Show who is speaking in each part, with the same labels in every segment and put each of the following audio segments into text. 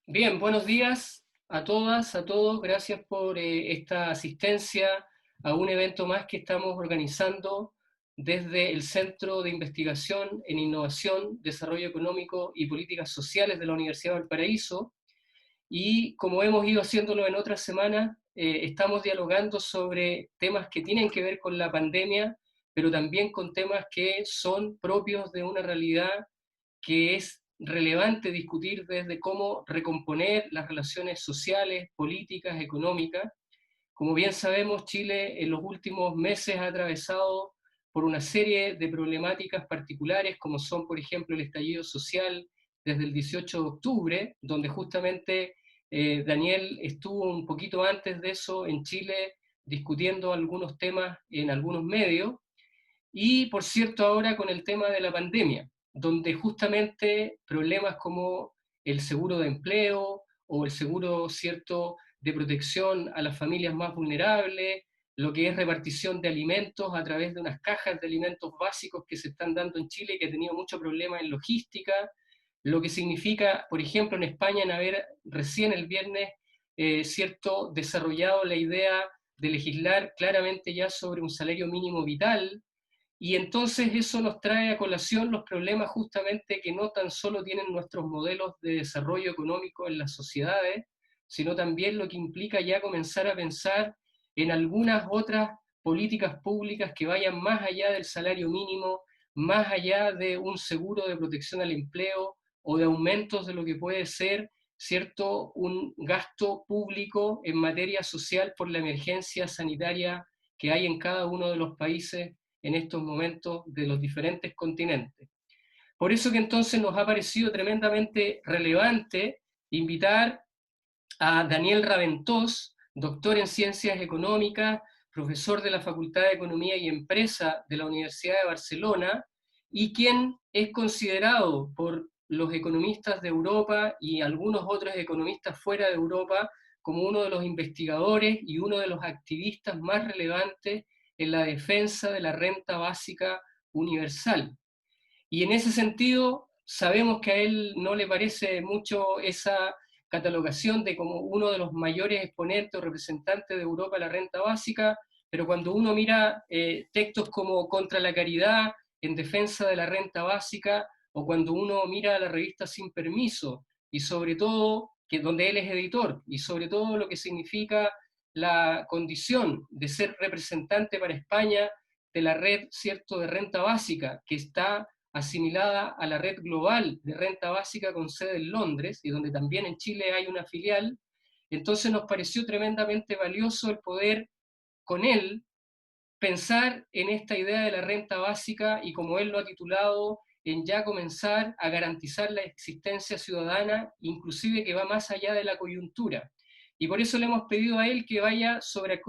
Speaker 1: Bien, buenos días a todas, a todos. Gracias por esta asistencia a un evento más que estamos organizando desde el Centro de Investigación en Innovación, Desarrollo Económico y Políticas Sociales de la Universidad de Valparaíso. Y como hemos ido haciéndolo en otras semanas, estamos dialogando sobre temas que tienen que ver con la pandemia, pero también con temas que son propios de una realidad que es relevante discutir desde cómo recomponer las relaciones sociales, políticas, económicas. Como bien sabemos, Chile en los últimos meses ha atravesado por una serie de problemáticas particulares, como son, por ejemplo, el estallido social desde el 18 de octubre, donde justamente Daniel estuvo un poquito antes de eso en Chile discutiendo algunos temas en algunos medios, y por cierto ahora con el tema de la pandemia, donde justamente problemas como el seguro de empleo o el seguro cierto de protección a las familias más vulnerables, lo que es repartición de alimentos a través de unas cajas de alimentos básicos que se están dando en Chile y que ha tenido mucho problema en logística, lo que significa, por ejemplo, en España en haber recién el viernes cierto desarrollado la idea de legislar claramente ya sobre un salario mínimo vital. Y entonces eso nos trae a colación los problemas justamente que no tan solo tienen nuestros modelos de desarrollo económico en las sociedades, sino también lo que implica ya comenzar a pensar en algunas otras políticas públicas que vayan más allá del salario mínimo, más allá de un seguro de protección al empleo o de aumentos de lo que puede ser, ¿cierto?, un gasto público en materia social por la emergencia sanitaria que hay en cada uno de los países en estos momentos de los diferentes continentes. Por eso que entonces nos ha parecido tremendamente relevante invitar a Daniel Raventós, doctor en Ciencias Económicas, profesor de la Facultad de Economía y Empresa de la Universidad de Barcelona, y quien es considerado por los economistas de Europa y algunos otros economistas fuera de Europa como uno de los investigadores y uno de los activistas más relevantes en la defensa de la renta básica universal. Y en ese sentido, sabemos que a él no le parece mucho esa catalogación de como uno de los mayores exponentes o representantes de Europa de la renta básica, pero cuando uno mira textos como Contra la Caridad, en defensa de la renta básica, o cuando uno mira la revista Sin Permiso, y sobre todo, que donde él es editor, y sobre todo lo que significa la condición de ser representante para España de la red, cierto, de renta básica, que está asimilada a la red global de renta básica con sede en Londres y donde también en Chile hay una filial. Entonces nos pareció tremendamente valioso el poder con él pensar en esta idea de la renta básica y como él lo ha titulado, en ya comenzar a garantizar la existencia ciudadana, inclusive que va más allá de la coyuntura. Y por eso le hemos pedido a él que vaya sobre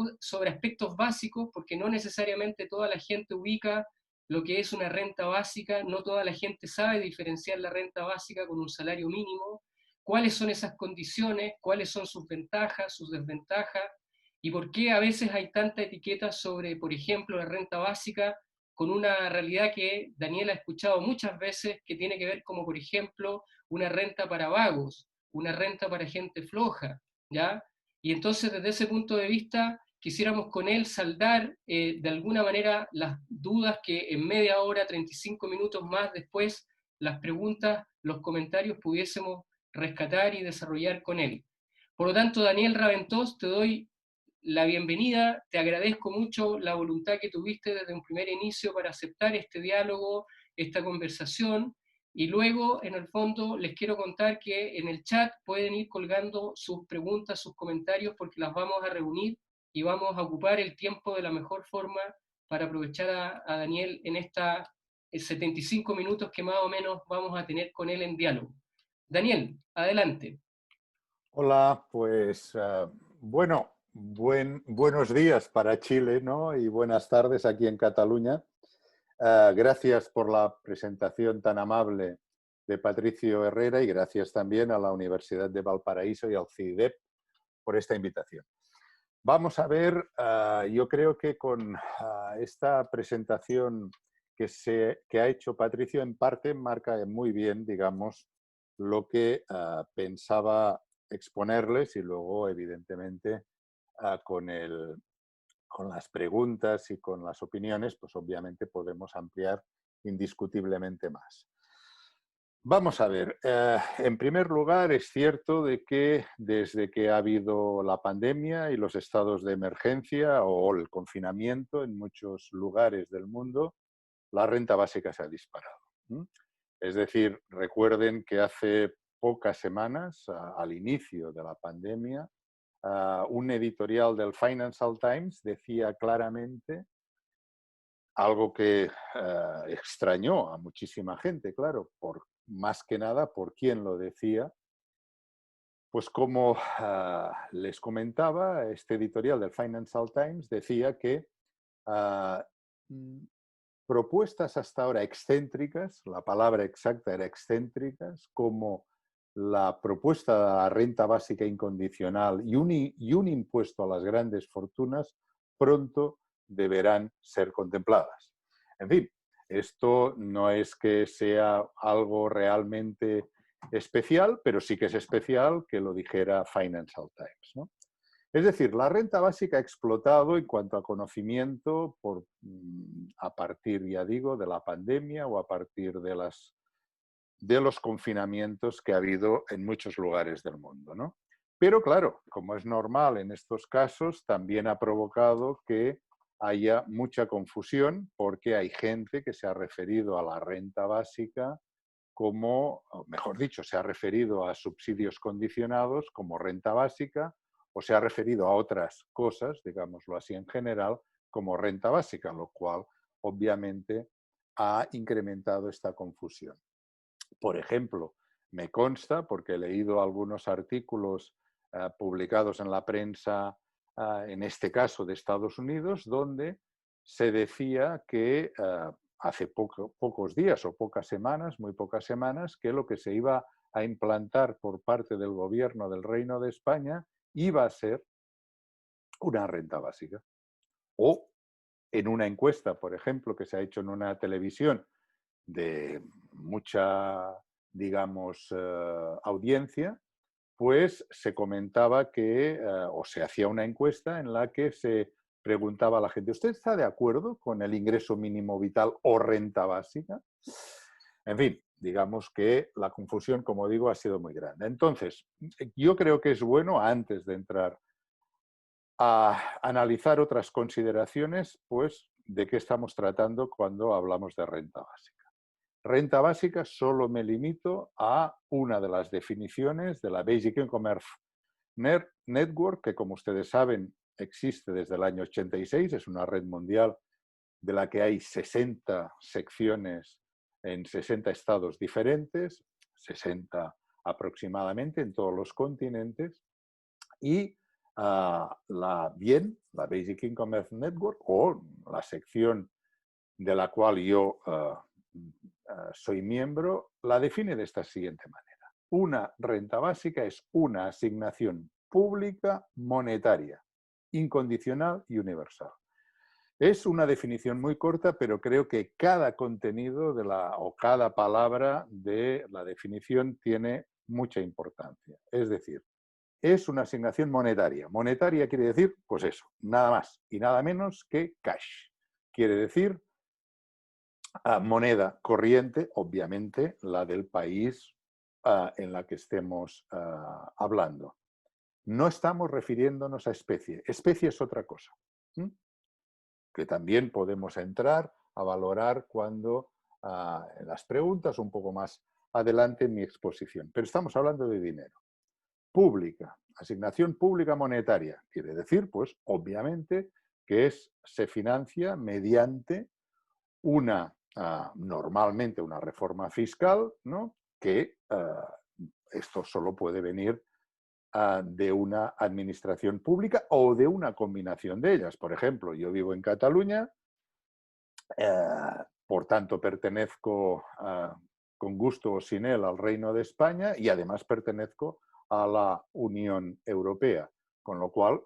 Speaker 1: aspectos básicos, porque no necesariamente toda la gente ubica lo que es una renta básica, no toda la gente sabe diferenciar la renta básica con un salario mínimo, cuáles son esas condiciones, cuáles son sus ventajas, sus desventajas, y por qué a veces hay tanta etiqueta sobre, por ejemplo, la renta básica, con una realidad que Daniel ha escuchado muchas veces, que tiene que ver como, por ejemplo, una renta para vagos, una renta para gente floja, ¿ya? Y entonces, desde ese punto de vista, quisiéramos con él saldar de alguna manera las dudas que en media hora, 35 minutos más después, las preguntas, los comentarios pudiésemos rescatar y desarrollar con él. Por lo tanto, Daniel Raventós, te doy la bienvenida, te agradezco mucho la voluntad que tuviste desde un primer inicio para aceptar este diálogo, esta conversación, y luego, en el fondo, les quiero contar que en el chat pueden ir colgando sus preguntas, sus comentarios, porque las vamos a reunir y vamos a ocupar el tiempo de la mejor forma para aprovechar a Daniel en esta 75 minutos que más o menos vamos a tener con él en diálogo. Daniel, adelante.
Speaker 2: Hola, pues bueno, buenos días para Chile, ¿no? Y buenas tardes aquí en Cataluña. Gracias por la presentación tan amable de Patricio Herrera y gracias también a la Universidad de Valparaíso y al CIDEP por esta invitación. Vamos a ver, yo creo que con esta presentación que ha hecho Patricio en parte marca muy bien, digamos, lo que pensaba exponerles y luego, evidentemente, con con las preguntas y con las opiniones, pues obviamente podemos ampliar indiscutiblemente más. Vamos a ver, en primer lugar es cierto de que desde que ha habido la pandemia y los estados de emergencia o el confinamiento en muchos lugares del mundo, la renta básica se ha disparado. Es decir, recuerden que hace pocas semanas, al inicio de la pandemia, un editorial del Financial Times decía claramente algo que extrañó a muchísima gente, claro, más que nada por quién lo decía. Pues como les comentaba, este editorial del Financial Times decía que ah, mm, propuestas hasta ahora excéntricas, la palabra exacta era excéntricas, como la propuesta de la renta básica incondicional y un impuesto a las grandes fortunas, pronto deberán ser contempladas. En fin, esto no es que sea algo realmente especial, pero sí que es especial que lo dijera Financial Times, ¿no? Es decir, la renta básica ha explotado en cuanto a conocimiento a partir, ya digo, de la pandemia o a partir de los confinamientos que ha habido en muchos lugares del mundo, ¿no? Pero claro, como es normal en estos casos, también ha provocado que haya mucha confusión porque hay gente que se ha referido a la renta básica como, o mejor dicho, se ha referido a subsidios condicionados como renta básica o se ha referido a otras cosas, digámoslo así en general, como renta básica, lo cual obviamente ha incrementado esta confusión. Por ejemplo, me consta, porque he leído algunos artículos publicados en la prensa, en este caso de Estados Unidos, donde se decía que hace pocos días o pocas semanas, muy pocas semanas, que lo que se iba a implantar por parte del gobierno del Reino de España iba a ser una renta básica. O en una encuesta, por ejemplo, que se ha hecho en una televisión de mucha, digamos, audiencia, pues se comentaba que, o se hacía una encuesta en la que se preguntaba a la gente, ¿usted está de acuerdo con el ingreso mínimo vital o renta básica? En fin, digamos que la confusión, como digo, ha sido muy grande. Entonces, yo creo que es bueno, antes de entrar a analizar otras consideraciones, pues, de qué estamos tratando cuando hablamos de renta básica. Renta básica solo me limito a una de las definiciones de la Basic Income Network, que como ustedes saben existe desde el año 86, es una red mundial de la que hay 60 secciones en 60 estados diferentes, 60 aproximadamente en todos los continentes, y la Basic Income Network, o la sección de la cual yo soy miembro, la define de esta siguiente manera. Una renta básica es una asignación pública monetaria, incondicional y universal. Es una definición muy corta, pero creo que cada contenido o cada palabra de la definición tiene mucha importancia. Es decir, es una asignación monetaria. Monetaria quiere decir, pues eso, nada más y nada menos que cash. Quiere decir moneda corriente, obviamente la del país en la que estemos hablando. No estamos refiriéndonos a especie. Especie es otra cosa, que también podemos entrar a valorar cuando en las preguntas un poco más adelante en mi exposición. Pero estamos hablando de dinero. Pública, asignación pública monetaria. Quiere decir, pues, obviamente, que se financia mediante normalmente una reforma fiscal, ¿no? Que esto solo puede venir de una administración pública o de una combinación de ellas. Por ejemplo, yo vivo en Cataluña, por tanto pertenezco con gusto o sin él al Reino de España y además pertenezco a la Unión Europea, con lo cual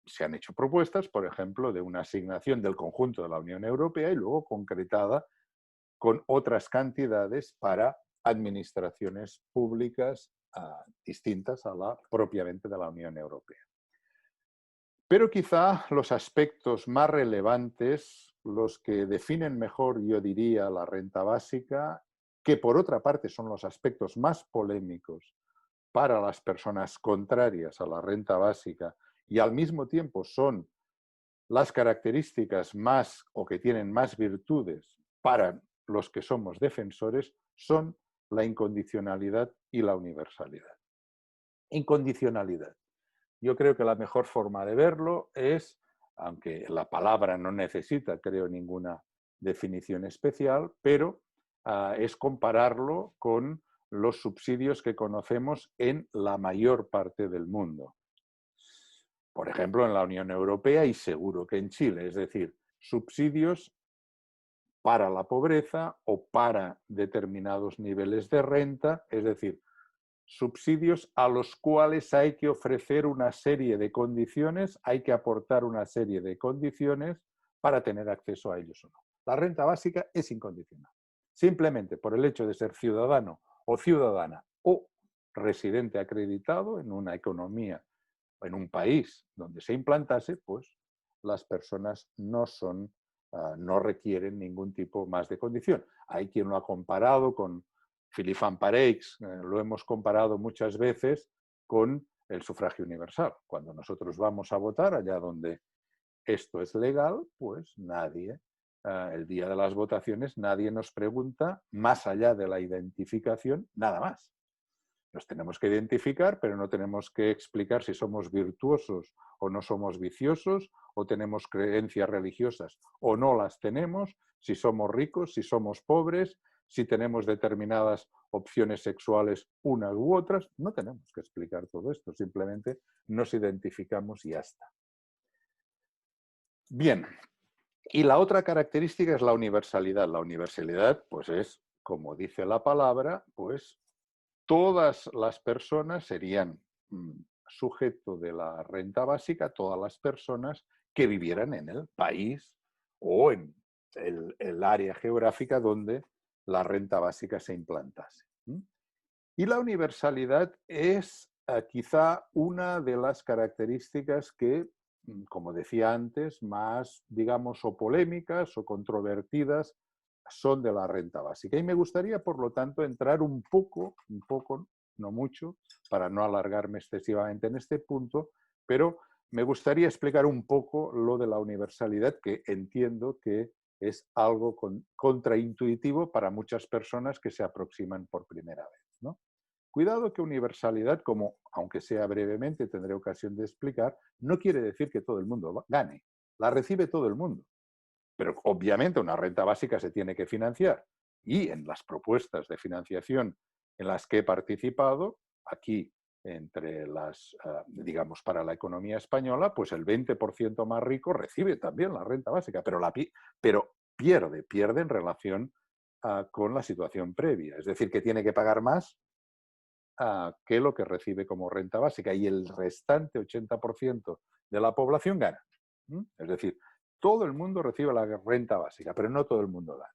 Speaker 2: se han hecho propuestas, por ejemplo, de una asignación del conjunto de la Unión Europea y luego concretada con otras cantidades para administraciones públicas distintas a la propiamente de la Unión Europea. Pero quizá los aspectos más relevantes, los que definen mejor, yo diría, la renta básica, que por otra parte son los aspectos más polémicos para las personas contrarias a la renta básica y al mismo tiempo son las características más o que tienen más virtudes para los que somos defensores, son la incondicionalidad y la universalidad. Incondicionalidad. Yo creo que la mejor forma de verlo es, aunque la palabra no necesita, creo, ninguna definición especial, pero es compararlo con los subsidios que conocemos en la mayor parte del mundo. Por ejemplo, en la Unión Europea y seguro que en Chile, es decir, subsidios para la pobreza o para determinados niveles de renta, es decir, subsidios a los cuales hay que ofrecer una serie de condiciones, hay que aportar una serie de condiciones para tener acceso a ellos o no. La renta básica es incondicional. Simplemente por el hecho de ser ciudadano o ciudadana o residente acreditado en una economía o en un país donde se implantase, pues las personas no requieren ningún tipo más de condición. Hay quien lo ha comparado con Philippe Van Parijs, lo hemos comparado muchas veces con el sufragio universal. Cuando nosotros vamos a votar, allá donde esto es legal, pues nadie, el día de las votaciones, nadie nos pregunta, más allá de la identificación, nada más. Nos tenemos que identificar, pero no tenemos que explicar si somos virtuosos o no somos viciosos, o tenemos creencias religiosas o no las tenemos, si somos ricos, si somos pobres, si tenemos determinadas opciones sexuales unas u otras. No tenemos que explicar todo esto, simplemente nos identificamos y ya está. Bien, y la otra característica es la universalidad. La universalidad, pues es, como dice la palabra, pues todas las personas serían sujeto de la renta básica, todas las personas que vivieran en el país o en el área geográfica donde la renta básica se implantase. Y la universalidad es quizá una de las características que, como decía antes, más, digamos, o polémicas o controvertidas son de la renta básica. Y me gustaría, por lo tanto, entrar un poco, no mucho, para no alargarme excesivamente en este punto, pero me gustaría explicar un poco lo de la universalidad, que entiendo que es algo contraintuitivo para muchas personas que se aproximan por primera vez, ¿no? Cuidado que universalidad, como aunque sea brevemente tendré ocasión de explicar, no quiere decir que todo el mundo gane. La recibe todo el mundo. Pero obviamente una renta básica se tiene que financiar. Y en las propuestas de financiación en las que he participado, aquí entre las, digamos, para la economía española, pues el 20% más rico recibe también la renta básica, pero pierde en relación con la situación previa. Es decir, que tiene que pagar más que lo que recibe como renta básica y el restante 80% de la población gana. Es decir, todo el mundo recibe la renta básica, pero no todo el mundo gana.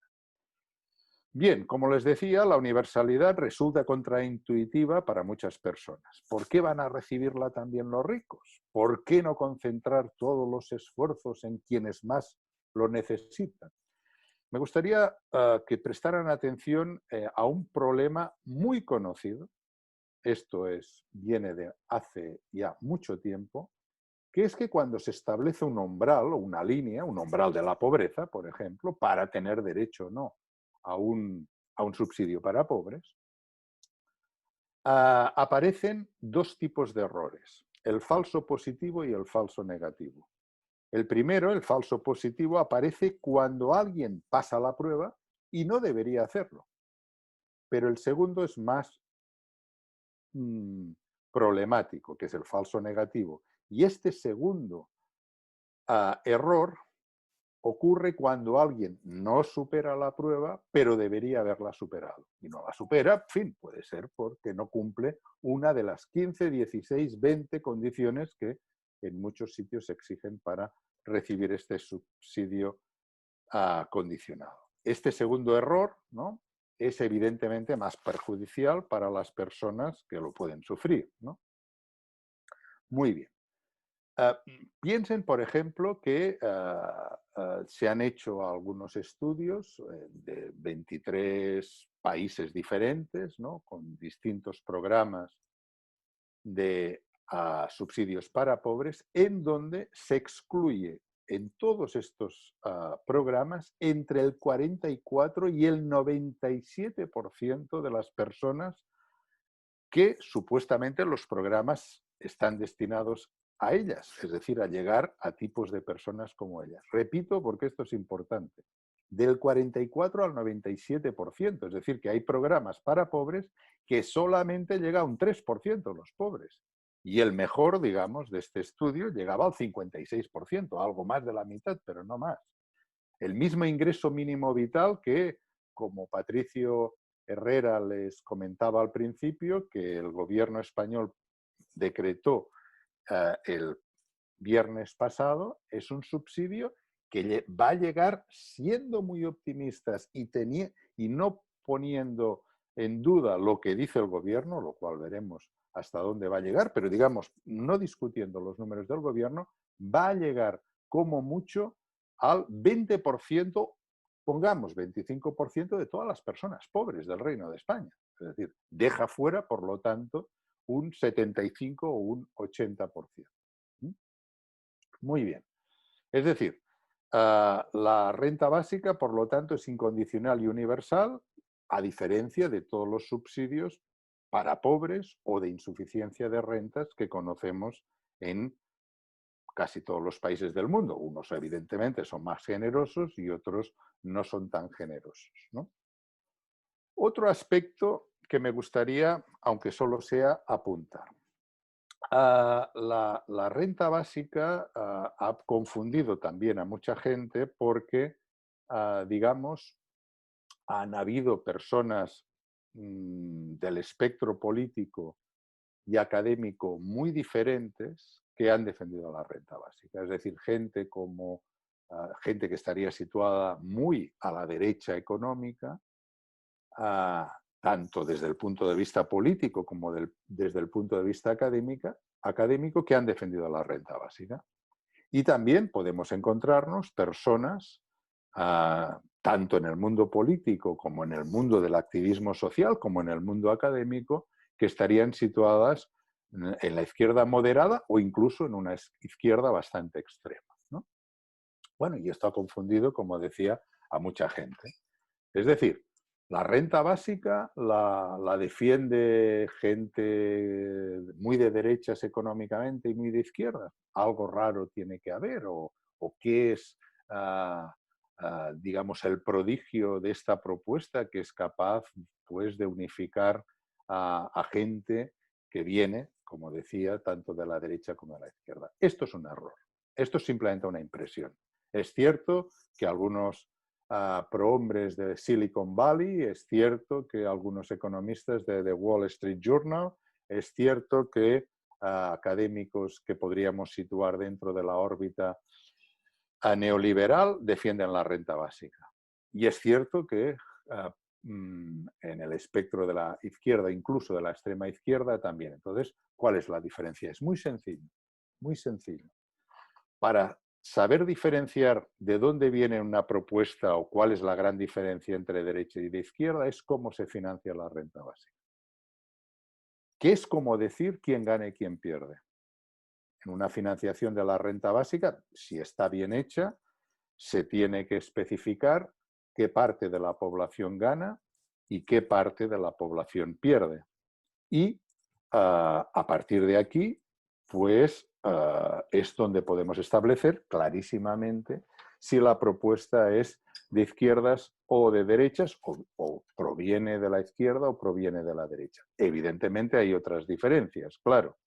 Speaker 2: Bien, como les decía, la universalidad resulta contraintuitiva para muchas personas. ¿Por qué van a recibirla también los ricos? ¿Por qué no concentrar todos los esfuerzos en quienes más lo necesitan? Me gustaría que prestaran atención a un problema muy conocido. Esto viene de hace ya mucho tiempo, que es que cuando se establece un umbral o una línea, un umbral de la pobreza, por ejemplo, para tener derecho o no a un subsidio para pobres, aparecen dos tipos de errores, el falso positivo y el falso negativo. El primero, el falso positivo, aparece cuando alguien pasa la prueba y no debería hacerlo. Pero el segundo es más problemático, que es el falso negativo. Y este segundo error ocurre cuando alguien no supera la prueba, pero debería haberla superado. Y no la supera, en fin, puede ser porque no cumple una de las 15, 16, 20 condiciones que en muchos sitios se exigen para recibir este subsidio condicionado. Este segundo error, ¿no?, es evidentemente más perjudicial para las personas que lo pueden sufrir, ¿no? Muy bien. Piensen, por ejemplo, que se han hecho algunos estudios de 23 países diferentes, ¿no? Con distintos programas de subsidios para pobres, en donde se excluye en todos estos programas entre el 44 y el 97% de las personas que supuestamente los programas están destinados a ellas, es decir, a llegar a tipos de personas como ellas. Repito, porque esto es importante, del 44 al 97%, es decir, que hay programas para pobres que solamente llega a un 3% los pobres. Y el mejor, digamos, de este estudio llegaba al 56%, algo más de la mitad, pero no más. El mismo ingreso mínimo vital que, como Patricio Herrera les comentaba al principio, que el gobierno español decretó el viernes pasado, es un subsidio que va a llegar, siendo muy optimistas y no poniendo en duda lo que dice el gobierno, lo cual veremos hasta dónde va a llegar, pero digamos, no discutiendo los números del gobierno, va a llegar como mucho al 20%, pongamos 25% de todas las personas pobres del Reino de España. Es decir, deja fuera, por lo tanto, un 75 o un 80%. Muy bien. Es decir, la renta básica, por lo tanto, es incondicional y universal, a diferencia de todos los subsidios para pobres o de insuficiencia de rentas que conocemos en casi todos los países del mundo. Unos, evidentemente, son más generosos y otros no son tan generosos, ¿no? Otro aspecto que me gustaría, aunque solo sea, apuntar. La renta básica ha confundido también a mucha gente porque, digamos, han habido personas del espectro político y académico muy diferentes que han defendido la renta básica. Es decir, gente que estaría situada muy a la derecha económica, tanto desde el punto de vista político como desde el punto de vista académico, que han defendido la renta básica. Y también podemos encontrarnos personas, tanto en el mundo político como en el mundo del activismo social, como en el mundo académico, que estarían situadas en la izquierda moderada o incluso en una izquierda bastante extrema, ¿no? Bueno, y esto ha confundido, como decía, a mucha gente. Es decir, la renta básica la defiende gente muy de derechas económicamente y muy de izquierdas. Algo raro tiene que haber, o qué es, digamos, el prodigio de esta propuesta que es capaz, pues, de unificar a gente que viene, como decía, tanto de la derecha como de la izquierda. Esto es un error. Esto es simplemente una impresión. Es cierto que algunos prohombres de Silicon Valley, es cierto que algunos economistas de The Wall Street Journal, es cierto que académicos que podríamos situar dentro de la órbita neoliberal defienden la renta básica. Y es cierto que en el espectro de la izquierda, incluso de la extrema izquierda también. Entonces, ¿cuál es la diferencia? Es muy sencillo, muy sencillo. Para saber diferenciar de dónde viene una propuesta o cuál es la gran diferencia entre derecha y de izquierda es cómo se financia la renta básica. Que es como decir quién gana y quién pierde. En una financiación de la renta básica, si está bien hecha, se tiene que especificar qué parte de la población gana y qué parte de la población pierde. Y a partir de aquí, pues es donde podemos establecer clarísimamente si la propuesta es de izquierdas o de derechas, o proviene de la izquierda o proviene de la derecha. Evidentemente hay otras diferencias, claro.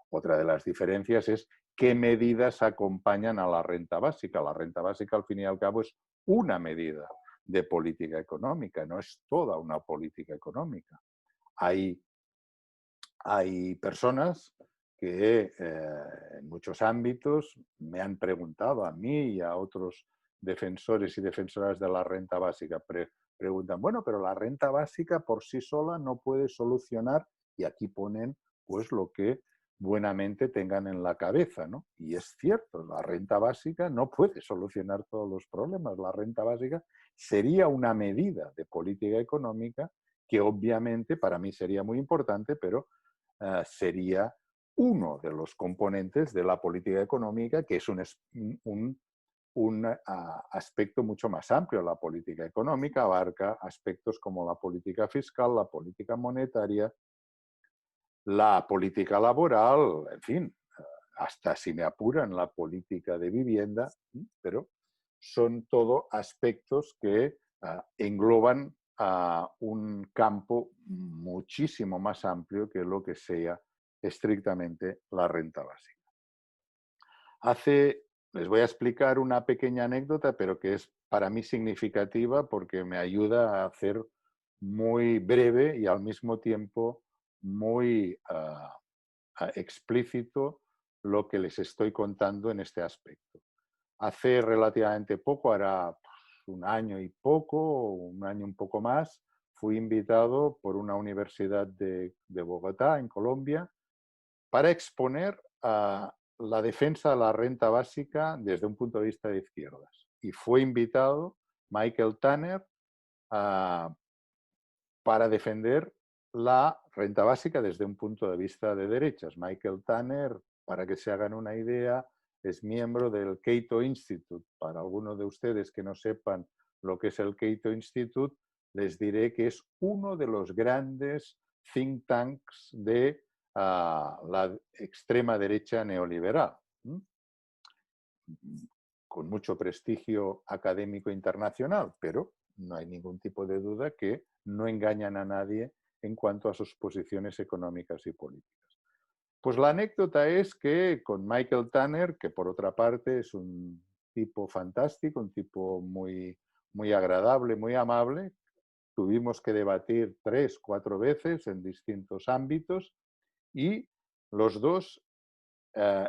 Speaker 2: Otra de las diferencias es qué medidas acompañan a la renta básica. La renta básica, al fin y al cabo, es una medida de política económica, no es toda una política económica. Hay personas que en muchos ámbitos me han preguntado a mí y a otros defensores y defensoras de la renta básica, preguntan, bueno, pero la renta básica por sí sola no puede solucionar, y aquí ponen pues lo que buenamente tengan en la cabeza, ¿no? Y es cierto, la renta básica no puede solucionar todos los problemas. La renta básica sería una medida de política económica que obviamente para mí sería muy importante, pero sería uno de los componentes de la política económica, que es un aspecto mucho más amplio. La política económica abarca aspectos como la política fiscal, la política monetaria, la política laboral, en fin, hasta si me apuran la política de vivienda, pero son todo aspectos que engloban a un campo muchísimo más amplio que lo que sea estrictamente la renta básica. Les voy a explicar una pequeña anécdota, pero que es para mí significativa porque me ayuda a hacer muy breve y al mismo tiempo muy explícito lo que les estoy contando en este aspecto. Hace relativamente poco, hará un año y poco, o un año un poco más, fui invitado por una universidad de Bogotá, en Colombia, para exponer la defensa de la renta básica desde un punto de vista de izquierdas. Y fue invitado Michael Tanner para defender la renta básica desde un punto de vista de derechas. Michael Tanner, para que se hagan una idea, es miembro del Cato Institute. Para algunos de ustedes que no sepan lo que es el Cato Institute, les diré que es uno de los grandes think tanks de la extrema derecha neoliberal, con mucho prestigio académico internacional, pero no hay ningún tipo de duda que no engañan a nadie en cuanto a sus posiciones económicas y políticas. Pues la anécdota es que con Michael Tanner, que por otra parte es un tipo fantástico, un tipo muy, muy agradable, muy amable, tuvimos que debatir 3, 4 veces en distintos ámbitos y los dos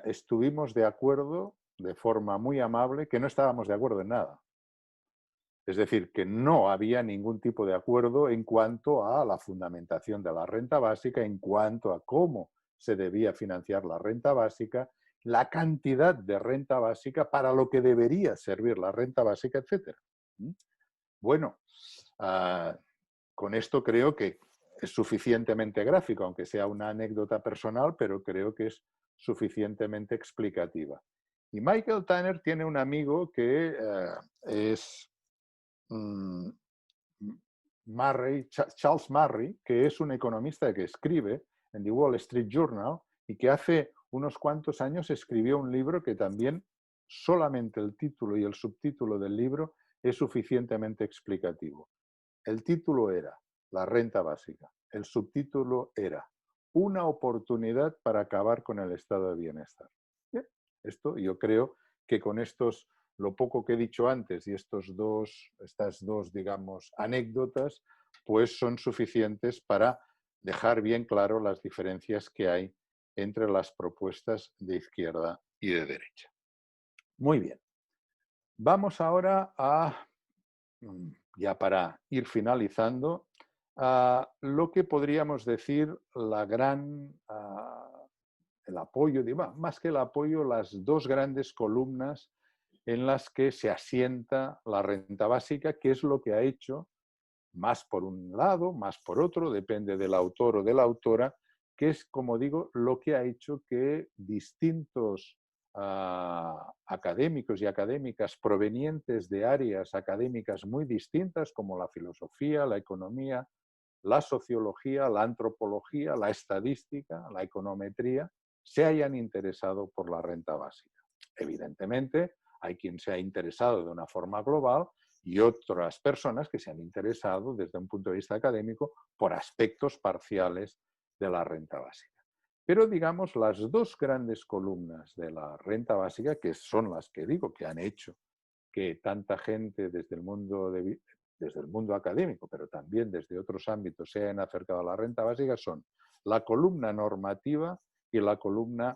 Speaker 2: estuvimos de acuerdo de forma muy amable que no estábamos de acuerdo en nada. Es decir, que no había ningún tipo de acuerdo en cuanto a la fundamentación de la renta básica, en cuanto a cómo se debía financiar la renta básica, la cantidad de renta básica para lo que debería servir la renta básica, etc. Bueno, con esto creo que es suficientemente gráfico, aunque sea una anécdota personal, pero creo que es suficientemente explicativa. Y Michael Tanner tiene un amigo que es Charles Murray, que es un economista que escribe en The Wall Street Journal y que hace unos cuantos años escribió un libro que también solamente el título y el subtítulo del libro es suficientemente explicativo. El título era La renta básica. El subtítulo era Una oportunidad para acabar con el estado de bienestar. Bien, esto yo creo que con lo poco que he dicho antes y estas dos, digamos, anécdotas, pues son suficientes para dejar bien claro las diferencias que hay entre las propuestas de izquierda y de derecha. Muy bien. Vamos ahora a, ya para ir finalizando, lo que podríamos decir el apoyo, más que el apoyo, las dos grandes columnas en las que se asienta la renta básica, que es lo que ha hecho, más por un lado, más por otro, depende del autor o de la autora, que es, como digo, lo que ha hecho que distintos académicos y académicas provenientes de áreas académicas muy distintas, como la filosofía, la economía, la sociología, la antropología, la estadística, la econometría, se hayan interesado por la renta básica. Evidentemente, hay quien se ha interesado de una forma global y otras personas que se han interesado desde un punto de vista académico por aspectos parciales de la renta básica. Pero digamos, las dos grandes columnas de la renta básica, que son las que digo que han hecho que tanta gente desde el mundo académico, pero también desde otros ámbitos se hayan acercado a la renta básica, son la columna normativa y la columna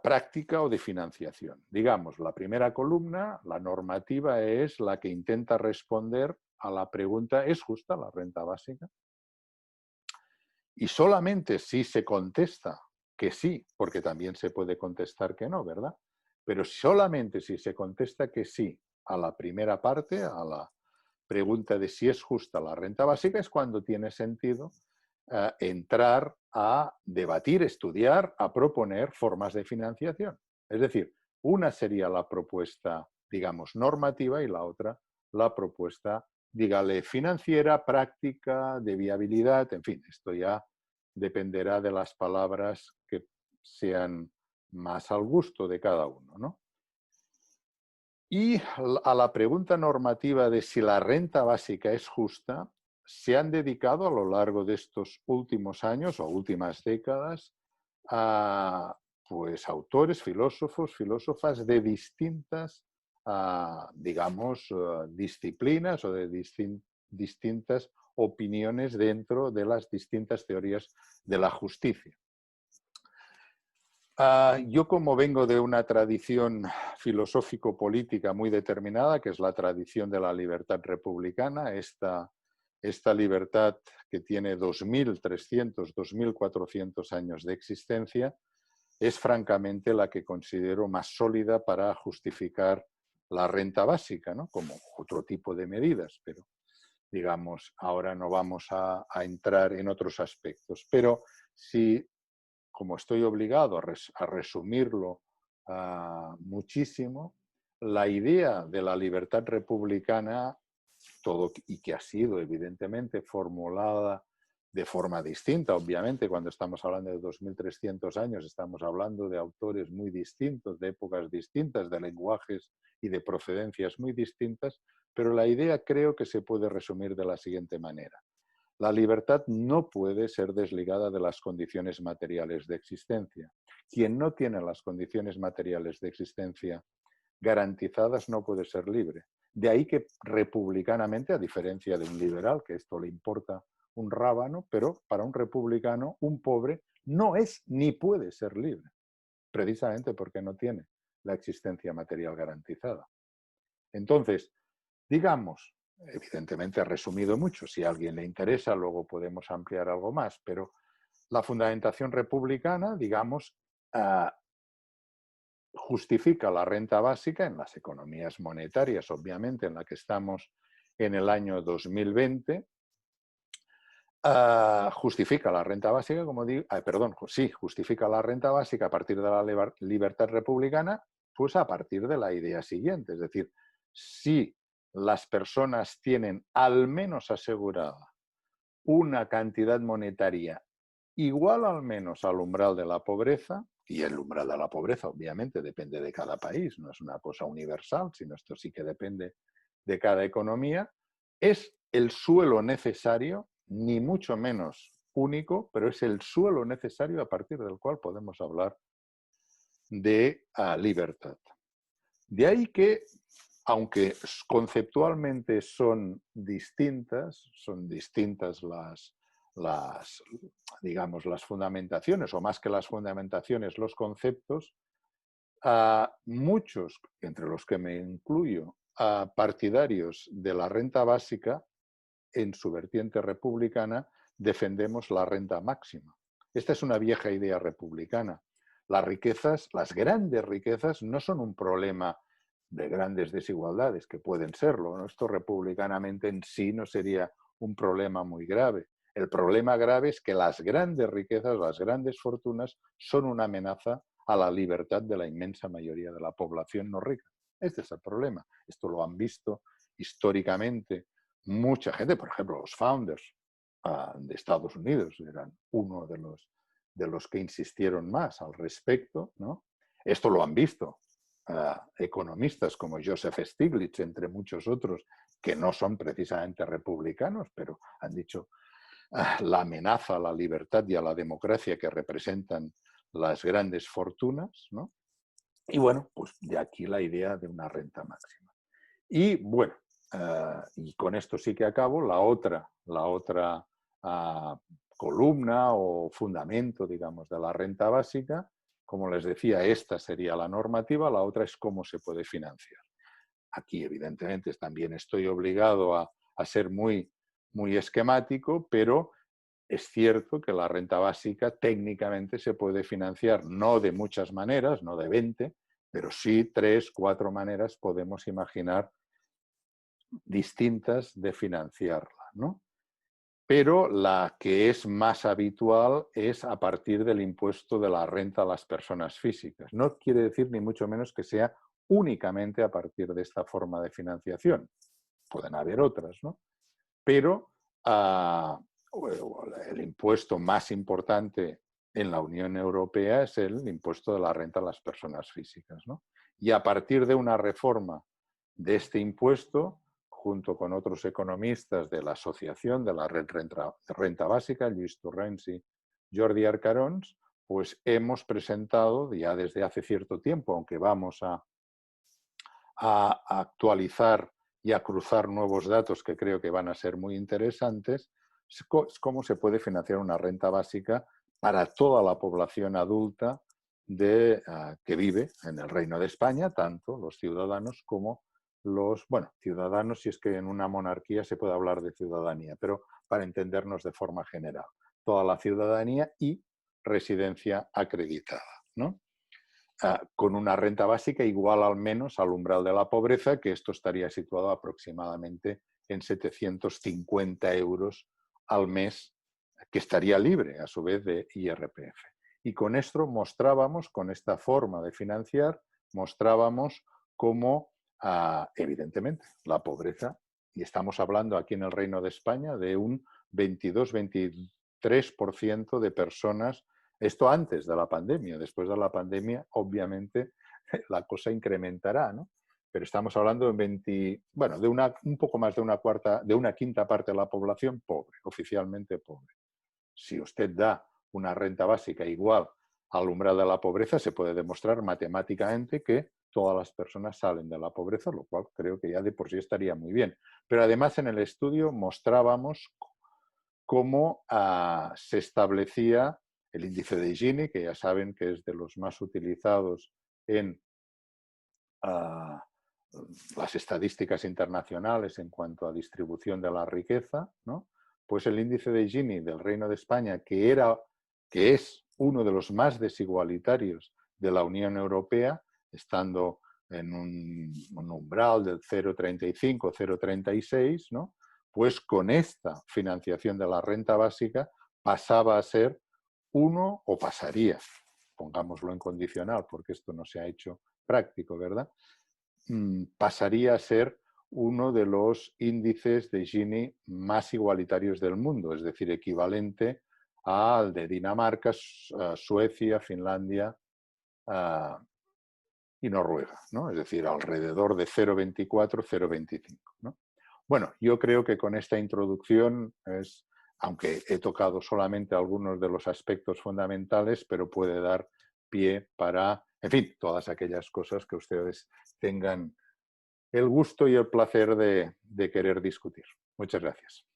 Speaker 2: práctica o de financiación. Digamos, la primera columna, la normativa, es la que intenta responder a la pregunta: ¿es justa la renta básica? Y solamente si se contesta que sí, porque también se puede contestar que no, ¿verdad? Pero solamente si se contesta que sí a la primera parte, a la pregunta de si es justa la renta básica, es cuando tiene sentido entrar a debatir, estudiar, a proponer formas de financiación. Es decir, una sería la propuesta, digamos, normativa, y la otra la propuesta, dígale, financiera, práctica, de viabilidad, en fin, esto ya dependerá de las palabras que sean más al gusto de cada uno, ¿no? Y a la pregunta normativa de si la renta básica es justa, se han dedicado a lo largo de estos últimos años o últimas décadas a, pues, autores, filósofos, filósofas de distintas, digamos, disciplinas o de distintas opiniones dentro de las distintas teorías de la justicia. Yo, como vengo de una tradición filosófico-política muy determinada, que es la tradición de la libertad republicana, esta libertad que tiene 2.300, 2.400 años de existencia, es francamente la que considero más sólida para justificar la renta básica, ¿no? Como otro tipo de medidas, pero digamos, ahora no vamos a entrar en otros aspectos. Pero si, como estoy obligado a resumirlo muchísimo, la idea de la libertad republicana, todo, y que ha sido evidentemente formulada de forma distinta, obviamente, cuando estamos hablando de 2.300 años, estamos hablando de autores muy distintos, de épocas distintas, de lenguajes y de procedencias muy distintas, pero la idea creo que se puede resumir de la siguiente manera. La libertad no puede ser desligada de las condiciones materiales de existencia. Quien no tiene las condiciones materiales de existencia garantizadas no puede ser libre. De ahí que republicanamente, a diferencia de un liberal, que esto le importa un rábano, pero para un republicano, un pobre no es ni puede ser libre, precisamente porque no tiene la existencia material garantizada. Entonces, digamos, evidentemente he resumido mucho, si a alguien le interesa luego podemos ampliar algo más, pero la fundamentación republicana, digamos, justifica la renta básica en las economías monetarias, obviamente, en la que estamos en el año 2020, justifica la renta básica, como digo, justifica la renta básica a partir de la libertad republicana, pues a partir de la idea siguiente, es decir, si las personas tienen al menos asegurada una cantidad monetaria igual al menos al umbral de la pobreza, y el umbral de la pobreza obviamente depende de cada país, no es una cosa universal, sino esto sí que depende de cada economía, es el suelo necesario, ni mucho menos único, pero es el suelo necesario a partir del cual podemos hablar de libertad. De ahí que, aunque conceptualmente son distintas digamos, las fundamentaciones, o más que las fundamentaciones, los conceptos, muchos, entre los que me incluyo, partidarios de la renta básica, en su vertiente republicana, defendemos la renta máxima. Esta es una vieja idea republicana. Las riquezas, las grandes riquezas, no son un problema de grandes desigualdades, que pueden serlo, ¿no? Esto republicanamente en sí no sería un problema muy grave. El problema grave es que las grandes riquezas, las grandes fortunas, son una amenaza a la libertad de la inmensa mayoría de la población no rica. Este es el problema. Esto lo han visto históricamente mucha gente, por ejemplo, los founders de Estados Unidos eran uno de los que insistieron más al respecto, ¿no? Esto lo han visto economistas como Joseph Stiglitz, entre muchos otros, que no son precisamente republicanos, pero han dicho la amenaza a la libertad y a la democracia que representan las grandes fortunas, ¿no? Y bueno, pues de aquí la idea de una renta máxima. Y bueno, y con esto sí que acabo, la otra columna o fundamento, digamos, de la renta básica Como les decía, esta sería la normativa, la otra es cómo se puede financiar. Aquí, evidentemente, también estoy obligado a ser muy, muy esquemático, pero es cierto que la renta básica técnicamente se puede financiar, no de muchas maneras, no de 20, pero sí 3, 4 maneras podemos imaginar distintas de financiarla, ¿no? Pero la que es más habitual es a partir del impuesto de la renta a las personas físicas. No quiere decir ni mucho menos que sea únicamente a partir de esta forma de financiación. Pueden haber otras, ¿no? Pero el impuesto más importante en la Unión Europea es el impuesto de la renta a las personas físicas, ¿no? Y a partir de una reforma de este impuesto, junto con otros economistas de la Asociación de la Renta Básica, Lluís Torrents y Jordi Arcarons, pues hemos presentado ya desde hace cierto tiempo, aunque vamos a actualizar y a cruzar nuevos datos que creo que van a ser muy interesantes, es cómo se puede financiar una renta básica para toda la población adulta que vive en el Reino de España, tanto los ciudadanos como ciudadanos, si es que en una monarquía se puede hablar de ciudadanía, pero para entendernos de forma general, toda la ciudadanía y residencia acreditada, ¿no? Con una renta básica igual al menos al umbral de la pobreza, que esto estaría situado aproximadamente en 750 euros al mes, que estaría libre a su vez de IRPF. Y con esto mostrábamos, con esta forma de financiar, mostrábamos cómo, evidentemente, la pobreza, y estamos hablando aquí en el Reino de España de un 22-23% de personas. Esto antes de la pandemia. Después de la pandemia, obviamente, la cosa incrementará, ¿no? Pero estamos hablando de un poco más de una quinta parte de la población pobre, oficialmente pobre. Si usted da una renta básica igual al umbral de la pobreza, se puede demostrar matemáticamente que todas las personas salen de la pobreza, lo cual creo que ya de por sí estaría muy bien. Pero además en el estudio mostrábamos cómo se establecía el índice de Gini, que ya saben que es de los más utilizados en las estadísticas internacionales en cuanto a distribución de la riqueza, ¿no? Pues el índice de Gini del Reino de España, que es uno de los más desigualitarios de la Unión Europea, estando en un umbral del 0,35, 0,36, ¿no? Pues con esta financiación de la renta básica pasaba a ser uno, o pasaría, pongámoslo en condicional, porque esto no se ha hecho práctico, ¿verdad? Pasaría a ser uno de los índices de Gini más igualitarios del mundo, es decir, equivalente al de Dinamarca, Suecia, Finlandia y Noruega, ¿no? Es decir, alrededor de 0,24, 0,25, ¿no? Bueno, yo creo que con esta introducción aunque he tocado solamente algunos de los aspectos fundamentales, pero puede dar pie para, en fin, todas aquellas cosas que ustedes tengan el gusto y el placer de querer discutir. Muchas gracias.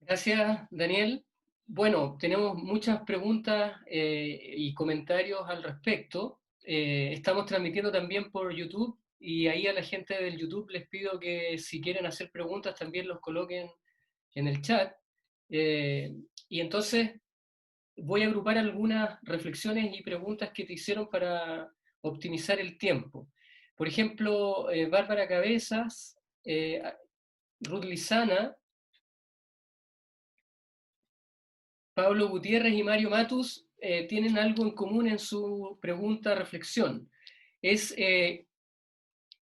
Speaker 1: Gracias, Daniel. Bueno, tenemos muchas preguntas y comentarios al respecto. Estamos transmitiendo también por YouTube y ahí a la gente del YouTube les pido que si quieren hacer preguntas también los coloquen en el chat. Y entonces voy a agrupar algunas reflexiones y preguntas que te hicieron para optimizar el tiempo. Por ejemplo, Bárbara Cabezas, Ruth Lizana, Pablo Gutiérrez y Mario Matus tienen algo en común en su pregunta-reflexión. Es,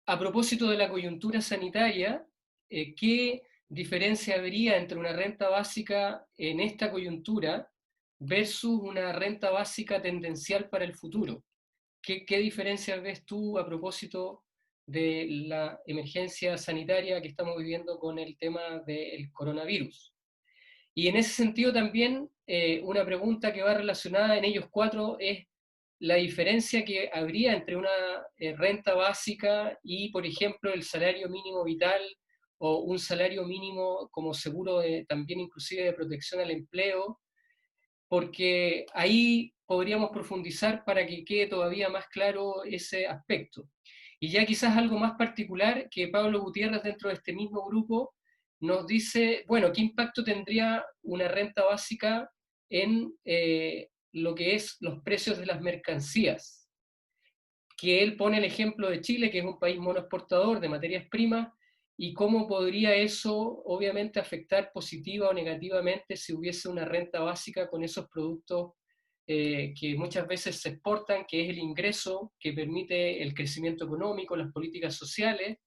Speaker 1: a propósito de la coyuntura sanitaria, ¿qué diferencia habría entre una renta básica en esta coyuntura versus una renta básica tendencial para el futuro? ¿Qué diferencias ves tú a propósito de la emergencia sanitaria que estamos viviendo con el tema del coronavirus? Y en ese sentido también una pregunta que va relacionada en ellos cuatro es la diferencia que habría entre una renta básica y, por ejemplo, el salario mínimo vital o un salario mínimo como seguro también inclusive de protección al empleo, porque ahí podríamos profundizar para que quede todavía más claro ese aspecto. Y ya quizás algo más particular, que Pablo Gutiérrez dentro de este mismo grupo nos dice, bueno, ¿qué impacto tendría una renta básica en lo que es los precios de las mercancías? Que él pone el ejemplo de Chile, que es un país monoexportador de materias primas, y cómo podría eso obviamente afectar positiva o negativamente si hubiese una renta básica con esos productos que muchas veces se exportan, que es el ingreso que permite el crecimiento económico, las políticas sociales,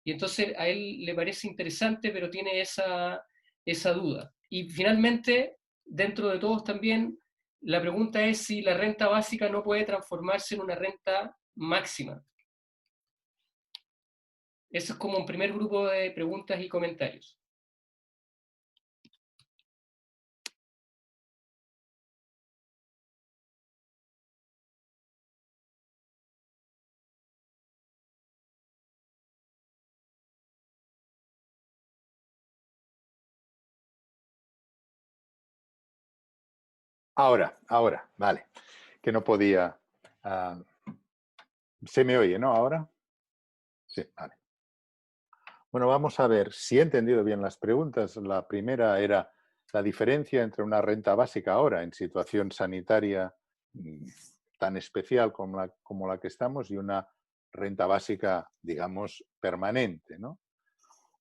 Speaker 1: y entonces a él le parece interesante, pero tiene esa duda. Y finalmente, dentro de todos también, la pregunta es si la renta básica no puede transformarse en una renta máxima. Eso es como un primer grupo de preguntas y comentarios.
Speaker 2: Ahora, vale. Que no podía... ¿se me oye, no? ¿Ahora? Sí, vale. Bueno, vamos a ver si he entendido bien las preguntas. La primera era la diferencia entre una renta básica ahora en situación sanitaria tan especial como la que estamos y una renta básica, digamos, permanente, ¿no?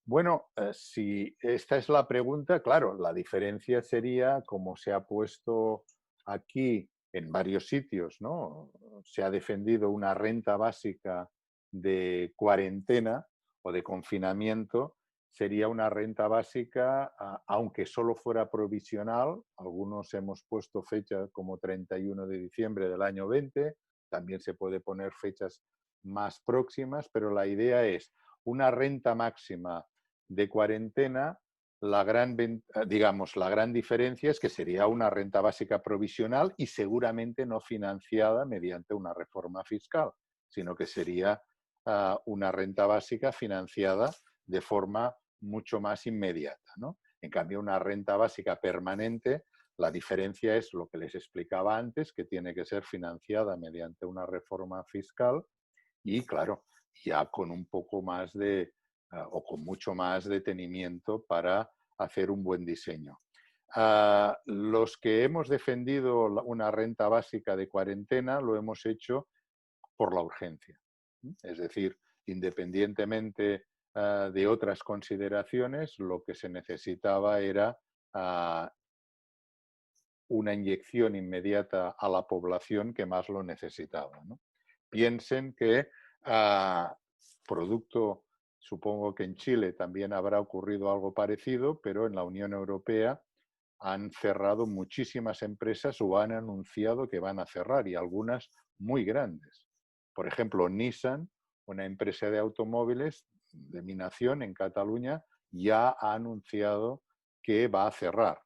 Speaker 2: Bueno, si esta es la pregunta, claro, la diferencia sería, como se ha puesto aquí en varios sitios, ¿no? Se ha defendido una renta básica de cuarentena o de confinamiento, sería una renta básica, aunque solo fuera provisional, algunos hemos puesto fecha como 31 de diciembre del año 20, también se puede poner fechas más próximas, pero la idea es una renta máxima de cuarentena, digamos, la gran diferencia es que sería una renta básica provisional y seguramente no financiada mediante una reforma fiscal, sino que sería una renta básica financiada de forma mucho más inmediata, ¿no? En cambio, una renta básica permanente, la diferencia es lo que les explicaba antes, que tiene que ser financiada mediante una reforma fiscal y, claro, ya con un poco más de, o con mucho más detenimiento para hacer un buen diseño. Los que hemos defendido una renta básica de cuarentena lo hemos hecho por la urgencia. Es decir, independientemente de otras consideraciones, lo que se necesitaba era una inyección inmediata a la población que más lo necesitaba, ¿no? Piensen que producto, supongo que en Chile también habrá ocurrido algo parecido, pero en la Unión Europea han cerrado muchísimas empresas o han anunciado que van a cerrar, y algunas muy grandes. Por ejemplo, Nissan, una empresa de automóviles de mi nación en Cataluña, ya ha anunciado que va a cerrar.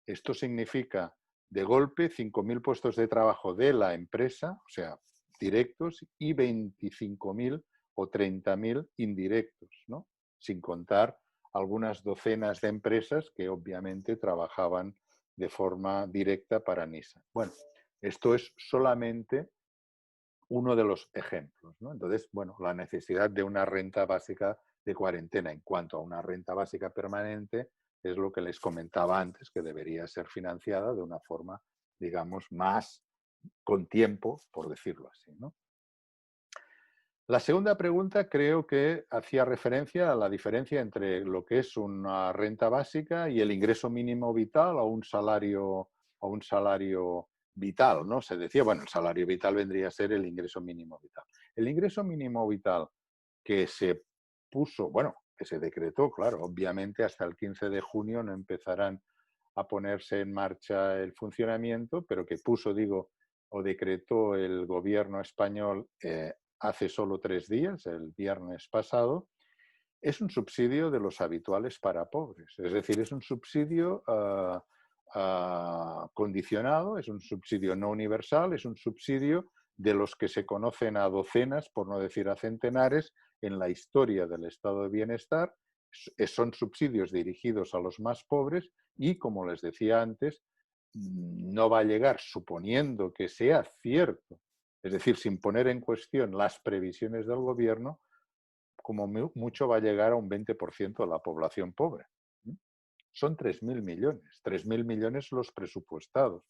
Speaker 2: Esto significa de golpe 5.000 puestos de trabajo de la empresa, o sea, directos, y 25.000 o 30.000 indirectos, ¿no? Sin contar algunas docenas de empresas que obviamente trabajaban de forma directa para Nissan. Bueno, esto es solamente uno de los ejemplos, ¿no? Entonces, bueno, la necesidad de una renta básica de cuarentena en cuanto a una renta básica permanente es lo que les comentaba antes, que debería ser financiada de una forma, digamos, más con tiempo, por decirlo así, ¿no? La segunda pregunta creo que hacía referencia a la diferencia entre lo que es una renta básica y el ingreso mínimo vital o un salario vital, ¿no? Se decía, bueno, el salario vital vendría a ser el ingreso mínimo vital. El ingreso mínimo vital que se puso, bueno, que se decretó, claro, obviamente hasta el 15 de junio no empezarán a ponerse en marcha el funcionamiento, pero que puso, digo, o decretó el gobierno español hace solo 3 días, el viernes pasado, es un subsidio de los habituales para pobres. Es decir, es un subsidio condicionado, es un subsidio no universal, es un subsidio de los que se conocen a docenas, por no decir a centenares, en la historia del estado de bienestar. Son subsidios dirigidos a los más pobres y, como les decía antes, no va a llegar, suponiendo que sea cierto, es decir, sin poner en cuestión las previsiones del gobierno, como mucho va a llegar a un 20% de la población pobre. Son 3.000 millones, 3.000 millones los presupuestados.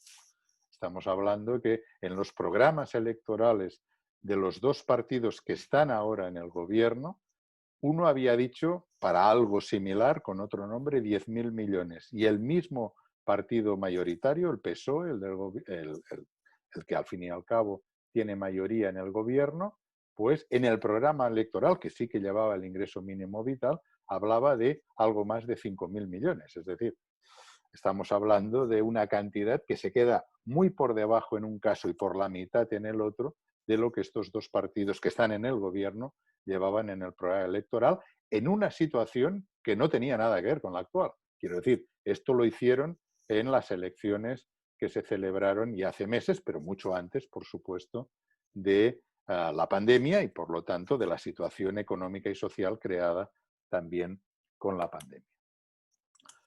Speaker 2: Estamos hablando que en los programas electorales de los dos partidos que están ahora en el gobierno, uno había dicho, para algo similar, con otro nombre, 10.000 millones. Y el mismo partido mayoritario, el PSOE, el que al fin y al cabo tiene mayoría en el gobierno, pues en el programa electoral, que sí que llevaba el ingreso mínimo vital, hablaba de algo más de 5.000 millones. Es decir, estamos hablando de una cantidad que se queda muy por debajo en un caso y por la mitad en el otro de lo que estos dos partidos que están en el gobierno llevaban en el programa electoral, en una situación que no tenía nada que ver con la actual. Quiero decir, esto lo hicieron en las elecciones que se celebraron ya hace meses, pero mucho antes, por supuesto, de la pandemia y, por lo tanto, de la situación económica y social creada también con la pandemia.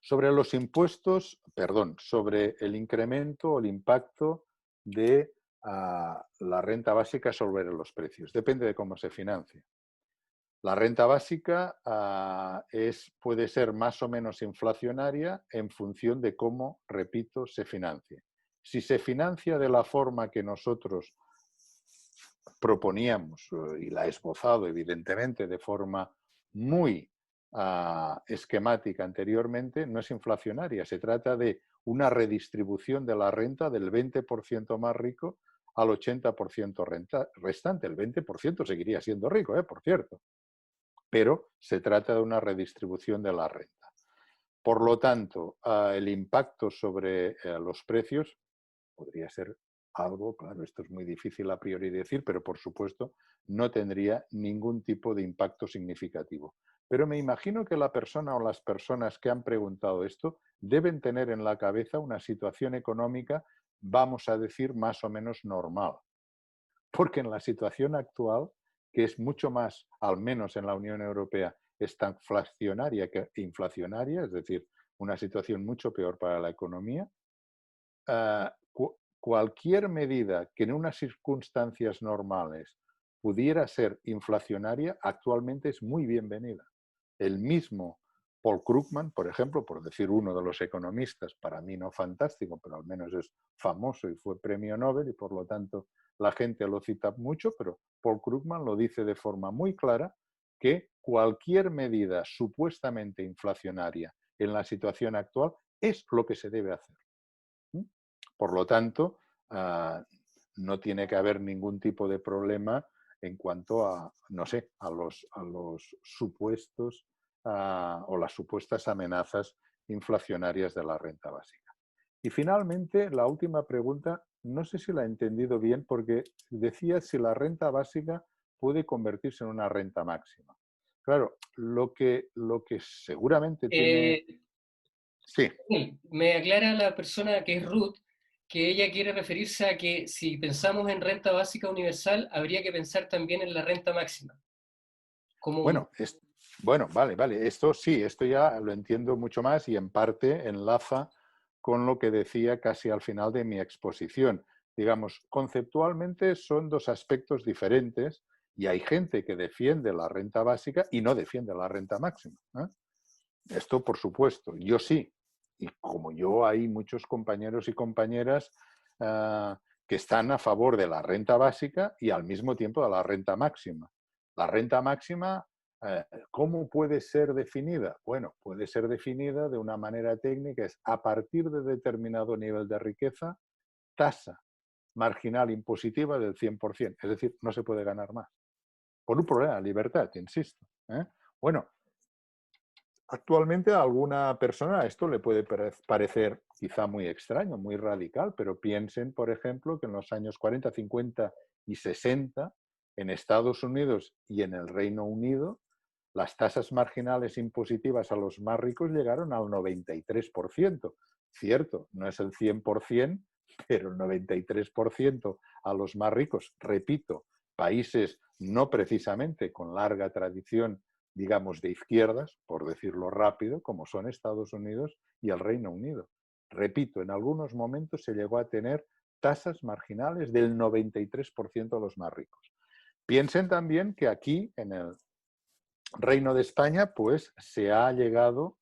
Speaker 2: Sobre los impuestos, perdón, sobre el incremento o el impacto de la renta básica sobre los precios. Depende de cómo se financie. La renta básica puede ser más o menos inflacionaria en función de cómo, repito, se financie. Si se financia de la forma que nosotros proponíamos y la he esbozado, evidentemente, de forma muy esquemática anteriormente, no es inflacionaria. Se trata de una redistribución de la renta del 20% más rico al 80% restante. El 20% seguiría siendo rico, por cierto. Pero se trata de una redistribución de la renta. Por lo tanto, el impacto sobre los precios podría ser algo, claro, esto es muy difícil a priori decir, pero por supuesto no tendría ningún tipo de impacto significativo. Pero me imagino que la persona o las personas que han preguntado esto deben tener en la cabeza una situación económica, vamos a decir, más o menos normal. Porque en la situación actual, que es mucho más, al menos en la Unión Europea, estanflacionaria que inflacionaria, es decir, una situación mucho peor para la economía, cualquier medida que en unas circunstancias normales pudiera ser inflacionaria, actualmente es muy bienvenida. El mismo Paul Krugman, por ejemplo, por decir uno de los economistas, para mí no fantástico, pero al menos es famoso y fue premio Nobel y por lo tanto la gente lo cita mucho, pero Paul Krugman lo dice de forma muy clara, que cualquier medida supuestamente inflacionaria en la situación actual es lo que se debe hacer. Por lo tanto, no tiene que haber ningún tipo de problema en cuanto a, no sé, a los supuestos o las supuestas amenazas inflacionarias de la renta básica. Y finalmente, la última pregunta, no sé si la he entendido bien, porque decía si la renta básica puede convertirse en una renta máxima. Claro, lo que seguramente tiene... Sí.
Speaker 1: Me aclara la persona que es Ruth que ella quiere referirse a que si pensamos en renta básica universal, habría que pensar también en la renta máxima.
Speaker 2: Bueno, vale. Esto sí, esto ya lo entiendo mucho más y en parte enlaza con lo que decía casi al final de mi exposición. Digamos, conceptualmente son dos aspectos diferentes y hay gente que defiende la renta básica y no defiende la renta máxima. Esto, por supuesto, yo sí. Y como yo, hay muchos compañeros y compañeras que están a favor de la renta básica y al mismo tiempo de la renta máxima. La renta máxima, ¿cómo puede ser definida? Bueno, puede ser definida de una manera técnica, es a partir de determinado nivel de riqueza, tasa marginal impositiva del 100%. Es decir, no se puede ganar más. Por un problema de libertad, insisto. Bueno, actualmente a alguna persona esto le puede parecer quizá muy extraño, muy radical, pero piensen, por ejemplo, que en los años 40, 50 y 60, en Estados Unidos y en el Reino Unido, las tasas marginales impositivas a los más ricos llegaron al 93%. Cierto, no es el 100%, pero el 93% a los más ricos. Repito, países no precisamente con larga tradición, digamos, de izquierdas, por decirlo rápido, como son Estados Unidos y el Reino Unido. Repito, en algunos momentos se llegó a tener tasas marginales del 93% de los más ricos. Piensen también que aquí, en el Reino de España, pues se ha llegado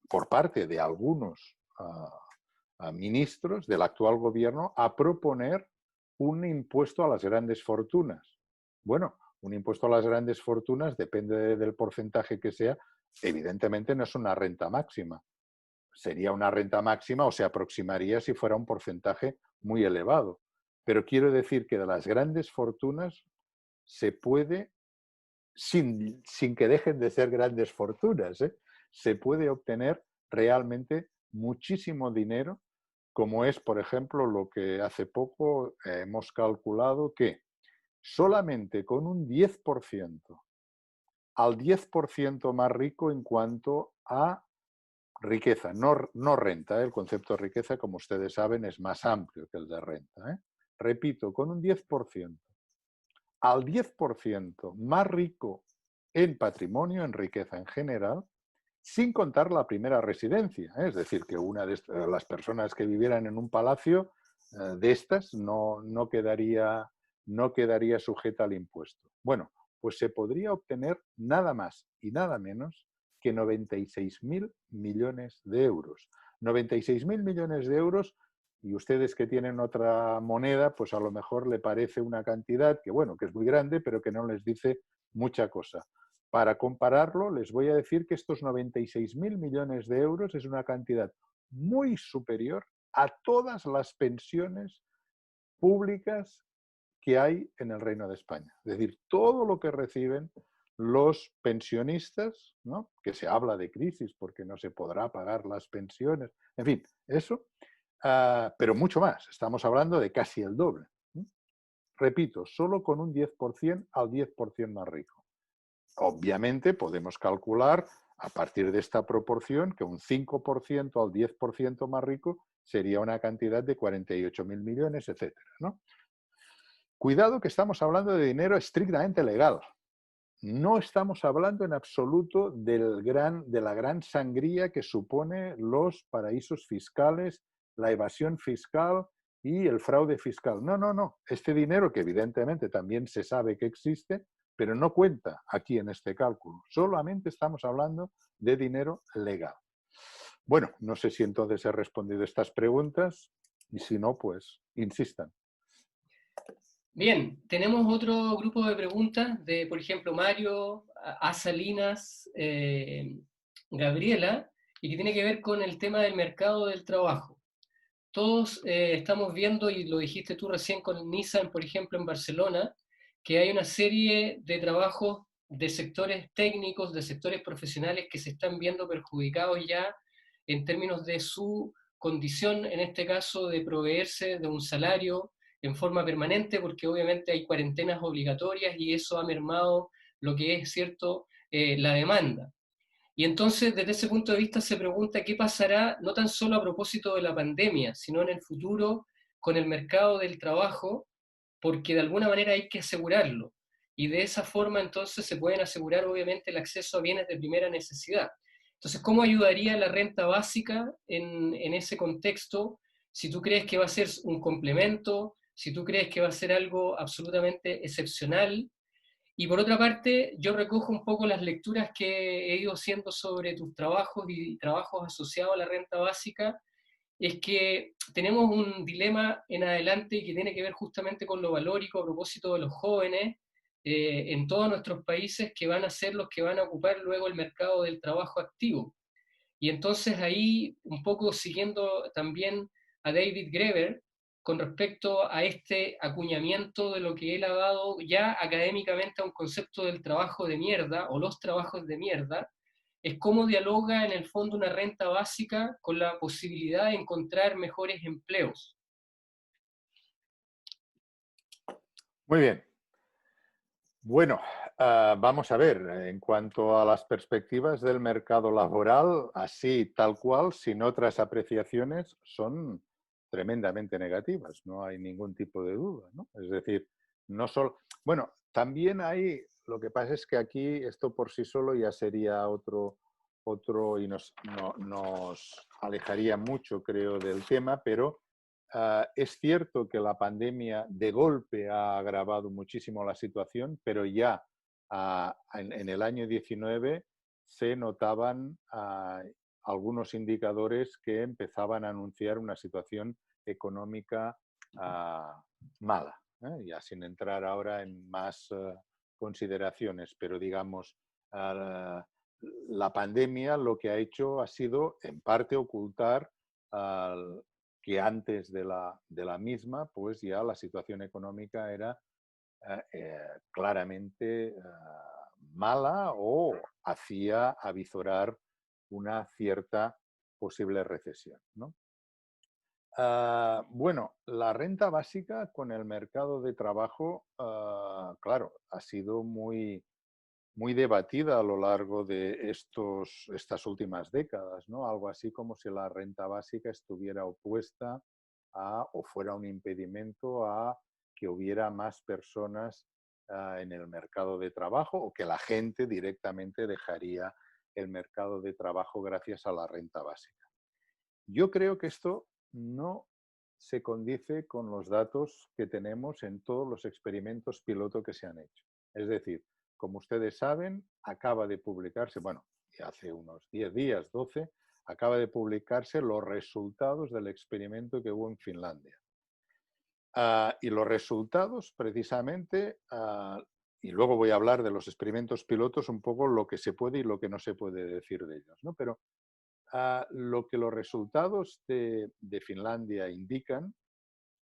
Speaker 2: por parte de algunos ministros del actual gobierno, a proponer un impuesto a las grandes fortunas. Bueno, un impuesto a las grandes fortunas depende del porcentaje que sea. Evidentemente no es una renta máxima. Sería una renta máxima o se aproximaría si fuera un porcentaje muy elevado. Pero quiero decir que de las grandes fortunas se puede, sin que dejen de ser grandes fortunas, se puede obtener realmente muchísimo dinero, como es, por ejemplo, lo que hace poco hemos calculado que solamente con un 10%, al 10% más rico en cuanto a riqueza, no renta. El concepto de riqueza, como ustedes saben, es más amplio que el de renta. Repito, con un 10%, al 10% más rico en patrimonio, en riqueza en general, sin contar la primera residencia. Es decir, que una de las personas que vivieran en un palacio de estas no quedaría sujeta al impuesto. Bueno, pues se podría obtener nada más y nada menos que 96.000 millones de euros. 96.000 millones de euros, y ustedes que tienen otra moneda, pues a lo mejor le parece una cantidad que, bueno, que es muy grande, pero que no les dice mucha cosa. Para compararlo, les voy a decir que estos 96.000 millones de euros es una cantidad muy superior a todas las pensiones públicas que hay en el Reino de España. Es decir, todo lo que reciben los pensionistas, ¿no? Que se habla de crisis porque no se podrá pagar las pensiones, en fin, eso, pero mucho más. Estamos hablando de casi el doble. Repito, solo con un 10% al 10% más rico. Obviamente podemos calcular a partir de esta proporción que un 5% al 10% más rico sería una cantidad de 48.000 millones, etcétera, ¿no? Cuidado que estamos hablando de dinero estrictamente legal. No estamos hablando en absoluto de la gran sangría que supone los paraísos fiscales, la evasión fiscal y el fraude fiscal. No, no, no. Este dinero, que evidentemente también se sabe que existe, pero no cuenta aquí en este cálculo. Solamente estamos hablando de dinero legal. Bueno, no sé si entonces he respondido estas preguntas y si no, pues insistan.
Speaker 1: Bien, tenemos otro grupo de preguntas de, por ejemplo, Mario, A. Salinas, Gabriela, y que tiene que ver con el tema del mercado del trabajo. Todos estamos viendo, y lo dijiste tú recién con Nissan, por ejemplo, en Barcelona, que hay una serie de trabajos de sectores técnicos, de sectores profesionales que se están viendo perjudicados ya en términos de su condición, en este caso, de proveerse de un salario en forma permanente, porque obviamente hay cuarentenas obligatorias y eso ha mermado lo que es, cierto, la demanda. Y entonces, desde ese punto de vista, se pregunta qué pasará, no tan solo a propósito de la pandemia, sino en el futuro con el mercado del trabajo, porque de alguna manera hay que asegurarlo. Y de esa forma, entonces, se pueden asegurar, obviamente, el acceso a bienes de primera necesidad. Entonces, ¿cómo ayudaría la renta básica en ese contexto? Si tú crees que va a ser un complemento, si tú crees que va a ser algo absolutamente excepcional, y por otra parte, yo recojo un poco las lecturas que he ido haciendo sobre tus trabajos y trabajos asociados a la renta básica, es que tenemos un dilema en adelante que tiene que ver justamente con lo valórico a propósito de los jóvenes en todos nuestros países que van a ser los que van a ocupar luego el mercado del trabajo activo. Y entonces ahí, un poco siguiendo también a David Graeber, con respecto a este acuñamiento de lo que él ha dado ya académicamente a un concepto del trabajo de mierda o los trabajos de mierda, es cómo dialoga en el fondo una renta básica con la posibilidad de encontrar mejores empleos.
Speaker 2: Muy bien. Bueno, vamos a ver, en cuanto a las perspectivas del mercado laboral, así tal cual, sin otras apreciaciones, son tremendamente negativas, no hay ningún tipo de duda, ¿no? Es decir, no solo... Bueno, también hay, lo que pasa es que aquí esto por sí solo ya sería otro y nos alejaría mucho, creo, del tema, pero es cierto que la pandemia de golpe ha agravado muchísimo la situación, pero ya en el año 19 se notaban algunos indicadores que empezaban a anunciar una situación económica mala, ya sin entrar ahora en más consideraciones, pero digamos, la pandemia lo que ha hecho ha sido en parte ocultar que antes de la misma, pues ya la situación económica era claramente mala o hacía avisorar una cierta posible recesión, ¿no? Bueno, la renta básica con el mercado de trabajo, claro, ha sido muy debatida a lo largo de estas últimas décadas, ¿no? Algo así como si la renta básica estuviera opuesta o fuera un impedimento a que hubiera más personas en el mercado de trabajo o que la gente directamente dejaría el mercado de trabajo gracias a la renta básica. Yo creo que esto no se condice con los datos que tenemos en todos los experimentos piloto que se han hecho. Es decir, como ustedes saben, acaba de publicarse, bueno, hace unos 10 días, 12, acaba de publicarse los resultados del experimento que hubo en Finlandia. Y los resultados, precisamente, y luego voy a hablar de los experimentos pilotos, un poco lo que se puede y lo que no se puede decir de ellos, ¿no? Pero lo que los resultados de Finlandia indican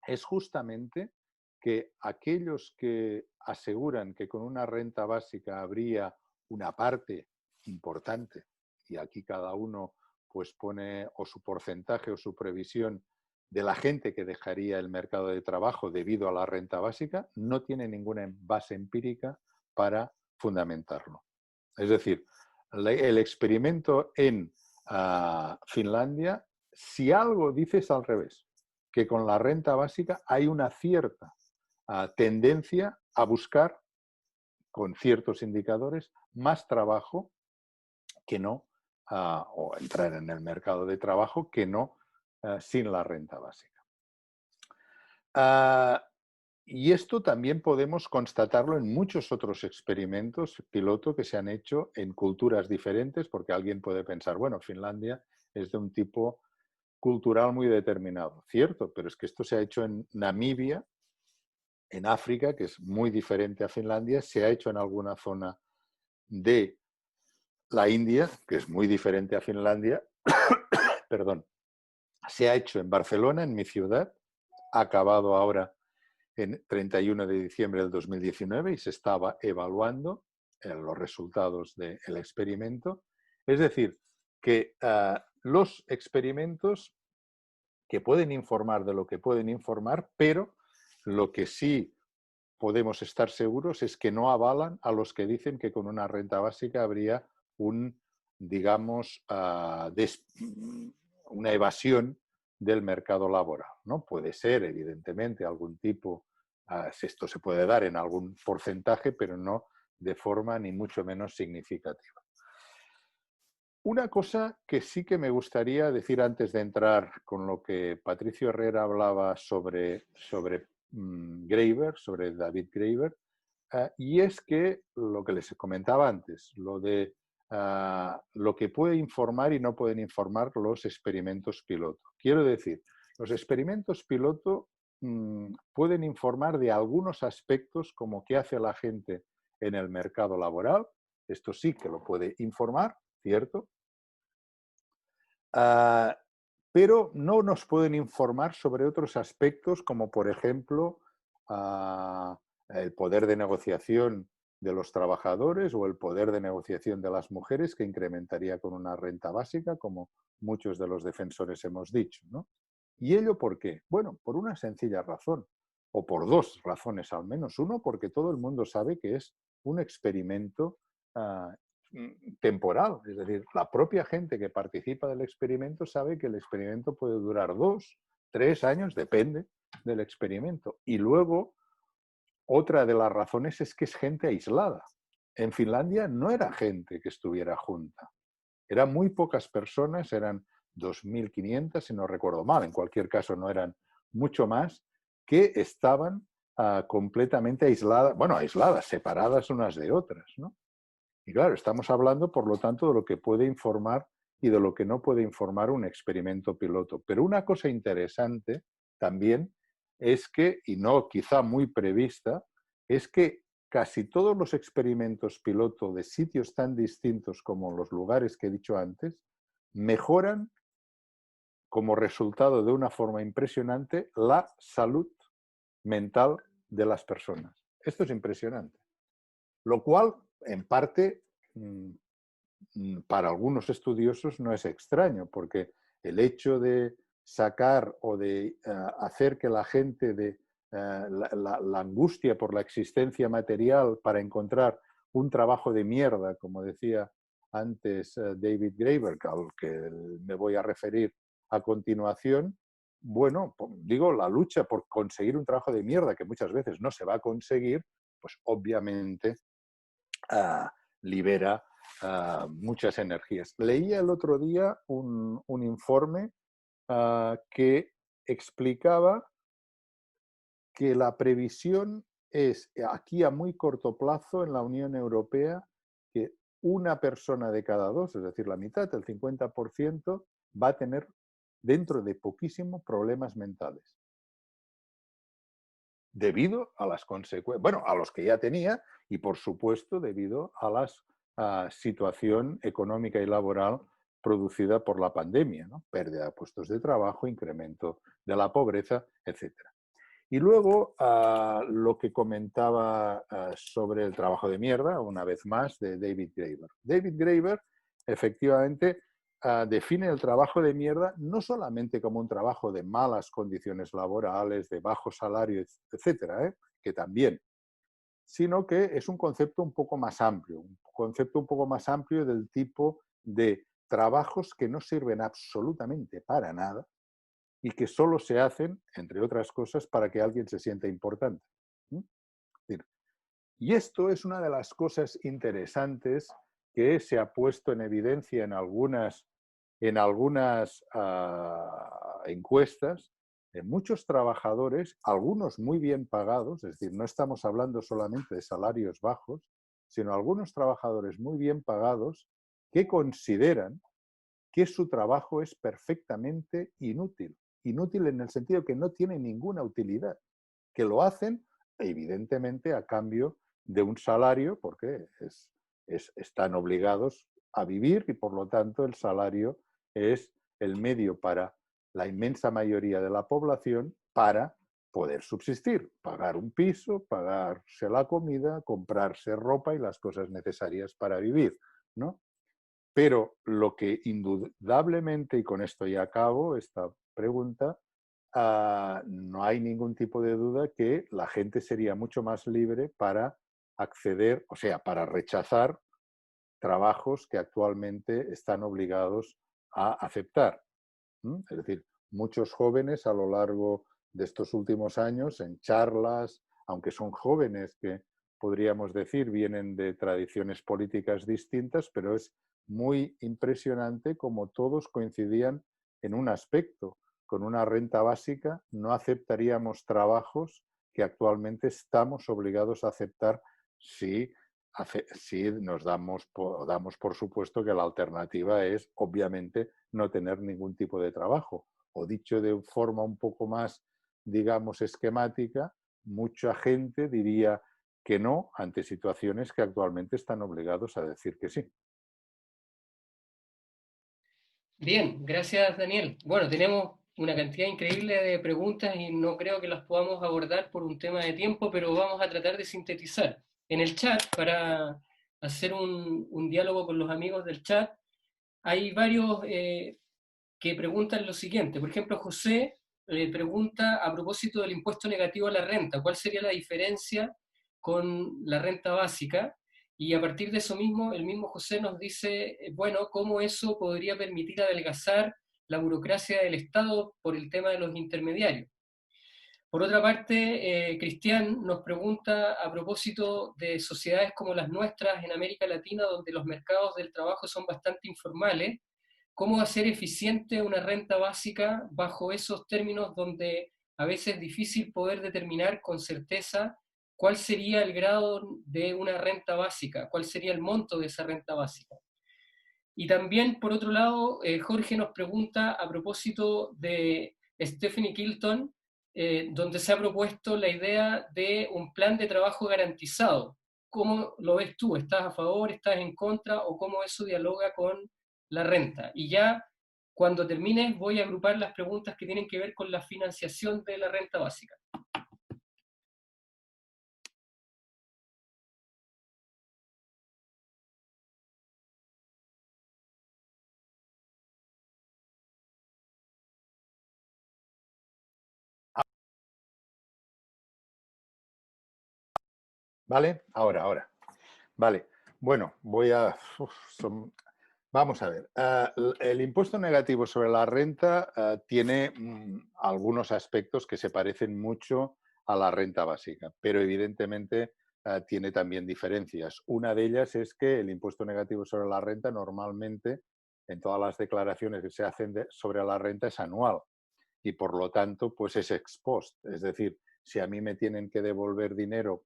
Speaker 2: es justamente que aquellos que aseguran que con una renta básica habría una parte importante, y aquí cada uno pues pone o su porcentaje o su previsión de la gente que dejaría el mercado de trabajo debido a la renta básica, no tiene ninguna base empírica para fundamentarlo. Es decir, el experimento en Finlandia, si algo dices al revés, que con la renta básica hay una cierta tendencia a buscar, con ciertos indicadores, más trabajo que no, o entrar en el mercado de trabajo que no sin la renta básica. Y esto también podemos constatarlo en muchos otros experimentos piloto que se han hecho en culturas diferentes, porque alguien puede pensar, bueno, Finlandia es de un tipo cultural muy determinado. Cierto, pero es que esto se ha hecho en Namibia, en África, que es muy diferente a Finlandia, se ha hecho en alguna zona de la India, que es muy diferente a Finlandia, perdón, se ha hecho en Barcelona, en mi ciudad, ha acabado ahora en 31 de diciembre del 2019 y se estaba evaluando los resultados del experimento. Es decir, que los experimentos que pueden informar de lo que pueden informar, pero lo que sí podemos estar seguros es que no avalan a los que dicen que con una renta básica habría digamos, una evasión del mercado laboral, ¿no? Puede ser, evidentemente, algún tipo, esto se puede dar en algún porcentaje, pero no de forma ni mucho menos significativa. Una cosa que sí que me gustaría decir antes de entrar con lo que Patricio Herrera hablaba sobre Graeber, sobre David Graeber, y es que lo que les comentaba antes, lo de lo que puede informar y no pueden informar los experimentos piloto. Quiero decir, los experimentos piloto pueden informar de algunos aspectos como qué hace la gente en el mercado laboral, esto sí que lo puede informar, ¿cierto? Pero no nos pueden informar sobre otros aspectos como, por ejemplo, el poder de negociación de los trabajadores o el poder de negociación de las mujeres que incrementaría con una renta básica, como muchos de los defensores hemos dicho, ¿no? ¿Y ello por qué? Bueno, por una sencilla razón, o por dos razones al menos. Uno, porque todo el mundo sabe que es un experimento temporal, es decir, la propia gente que participa del experimento sabe que el experimento puede durar 2, 3 años, depende del experimento. Y luego, otra de las razones es que es gente aislada. En Finlandia no era gente que estuviera junta, Eran muy pocas personas, eran 2.500, si no recuerdo mal, en cualquier caso no eran mucho más, que estaban completamente aisladas, bueno, aisladas, separadas unas de otras, ¿no? Y claro, estamos hablando, por lo tanto, de lo que puede informar y de lo que no puede informar un experimento piloto. Pero una cosa interesante también es que, y no quizá muy prevista, es que casi todos los experimentos piloto de sitios tan distintos como los lugares que he dicho antes, mejoran como resultado de una forma impresionante la salud mental de las personas. Esto es impresionante. Lo cual, en parte, para algunos estudiosos no es extraño, porque el hecho de sacar o de hacer que la gente de la angustia por la existencia material para encontrar un trabajo de mierda, como decía antes David Graeber, al que me voy a referir a continuación, bueno, digo, la lucha por conseguir un trabajo de mierda que muchas veces no se va a conseguir, pues obviamente libera muchas energías. Leía el otro día un informe que explicaba que la previsión es aquí a muy corto plazo en la Unión Europea que una persona de cada dos, es decir, la mitad, el 50%, va a tener dentro de poquísimo problemas mentales. Debido a las consecuencias, bueno, a los que ya tenía y por supuesto debido a la situación económica y laboral producida por la pandemia, ¿no? Pérdida de puestos de trabajo, incremento de la pobreza, etc. Y luego lo que comentaba sobre el trabajo de mierda, una vez más, de David Graeber. David Graeber efectivamente define el trabajo de mierda no solamente como un trabajo de malas condiciones laborales, de bajo salario, etcétera, que también, sino que es un concepto un poco más amplio, un concepto un poco más amplio del tipo de trabajos que no sirven absolutamente para nada y que solo se hacen, entre otras cosas, para que alguien se sienta importante. Y esto es una de las cosas interesantes que se ha puesto en evidencia en algunas encuestas de muchos trabajadores, algunos muy bien pagados, es decir, no estamos hablando solamente de salarios bajos, sino algunos trabajadores muy bien pagados que consideran que su trabajo es perfectamente inútil. Inútil en el sentido que no tiene ninguna utilidad, que lo hacen evidentemente a cambio de un salario, porque están obligados a vivir y por lo tanto el salario es el medio para la inmensa mayoría de la población para poder subsistir, pagar un piso, pagarse la comida, comprarse ropa y las cosas necesarias para vivir, ¿no? Pero lo que indudablemente, y con esto ya acabo esta pregunta, no hay ningún tipo de duda que la gente sería mucho más libre para acceder, o sea, para rechazar trabajos que actualmente están obligados a aceptar. Es decir, muchos jóvenes a lo largo de estos últimos años, en charlas, aunque son jóvenes que podríamos decir vienen de tradiciones políticas distintas, pero es muy impresionante como todos coincidían en un aspecto. Con una renta básica no aceptaríamos trabajos que actualmente estamos obligados a aceptar si nos damos por supuesto que la alternativa es, obviamente, no tener ningún tipo de trabajo. O dicho de forma un poco más, digamos, esquemática, mucha gente diría que no ante situaciones que actualmente están obligados a decir que sí.
Speaker 1: Bien, gracias Daniel. Bueno, tenemos una cantidad increíble de preguntas y no creo que las podamos abordar por un tema de tiempo, pero vamos a tratar de sintetizar. En el chat, para hacer un diálogo con los amigos del chat, hay varios que preguntan lo siguiente. Por ejemplo, José pregunta a propósito del impuesto negativo a la renta, ¿cuál sería la diferencia con la renta básica? Y a partir de eso mismo, el mismo José nos dice, bueno, cómo eso podría permitir adelgazar la burocracia del Estado por el tema de los intermediarios. Por otra parte, Cristian nos pregunta a propósito de sociedades como las nuestras en América Latina, donde los mercados del trabajo son bastante informales, ¿cómo hacer eficiente una renta básica bajo esos términos donde a veces es difícil poder determinar con certeza cuál sería el grado de una renta básica, cuál sería el monto de esa renta básica? Y también, por otro lado, Jorge nos pregunta a propósito de Stephanie Kilton, donde se ha propuesto la idea de un plan de trabajo garantizado. ¿Cómo lo ves tú? ¿Estás a favor, estás en contra o cómo eso dialoga con la renta? Y ya cuando termines voy a agrupar las preguntas que tienen que ver con la financiación de la renta básica.
Speaker 2: ¿Vale? Ahora. Vale. Bueno, vamos a ver. El impuesto negativo sobre la renta tiene algunos aspectos que se parecen mucho a la renta básica, pero evidentemente tiene también diferencias. Una de ellas es que el impuesto negativo sobre la renta normalmente en todas las declaraciones que se hacen sobre la renta es anual y por lo tanto pues es ex post. Es decir, si a mí me tienen que devolver dinero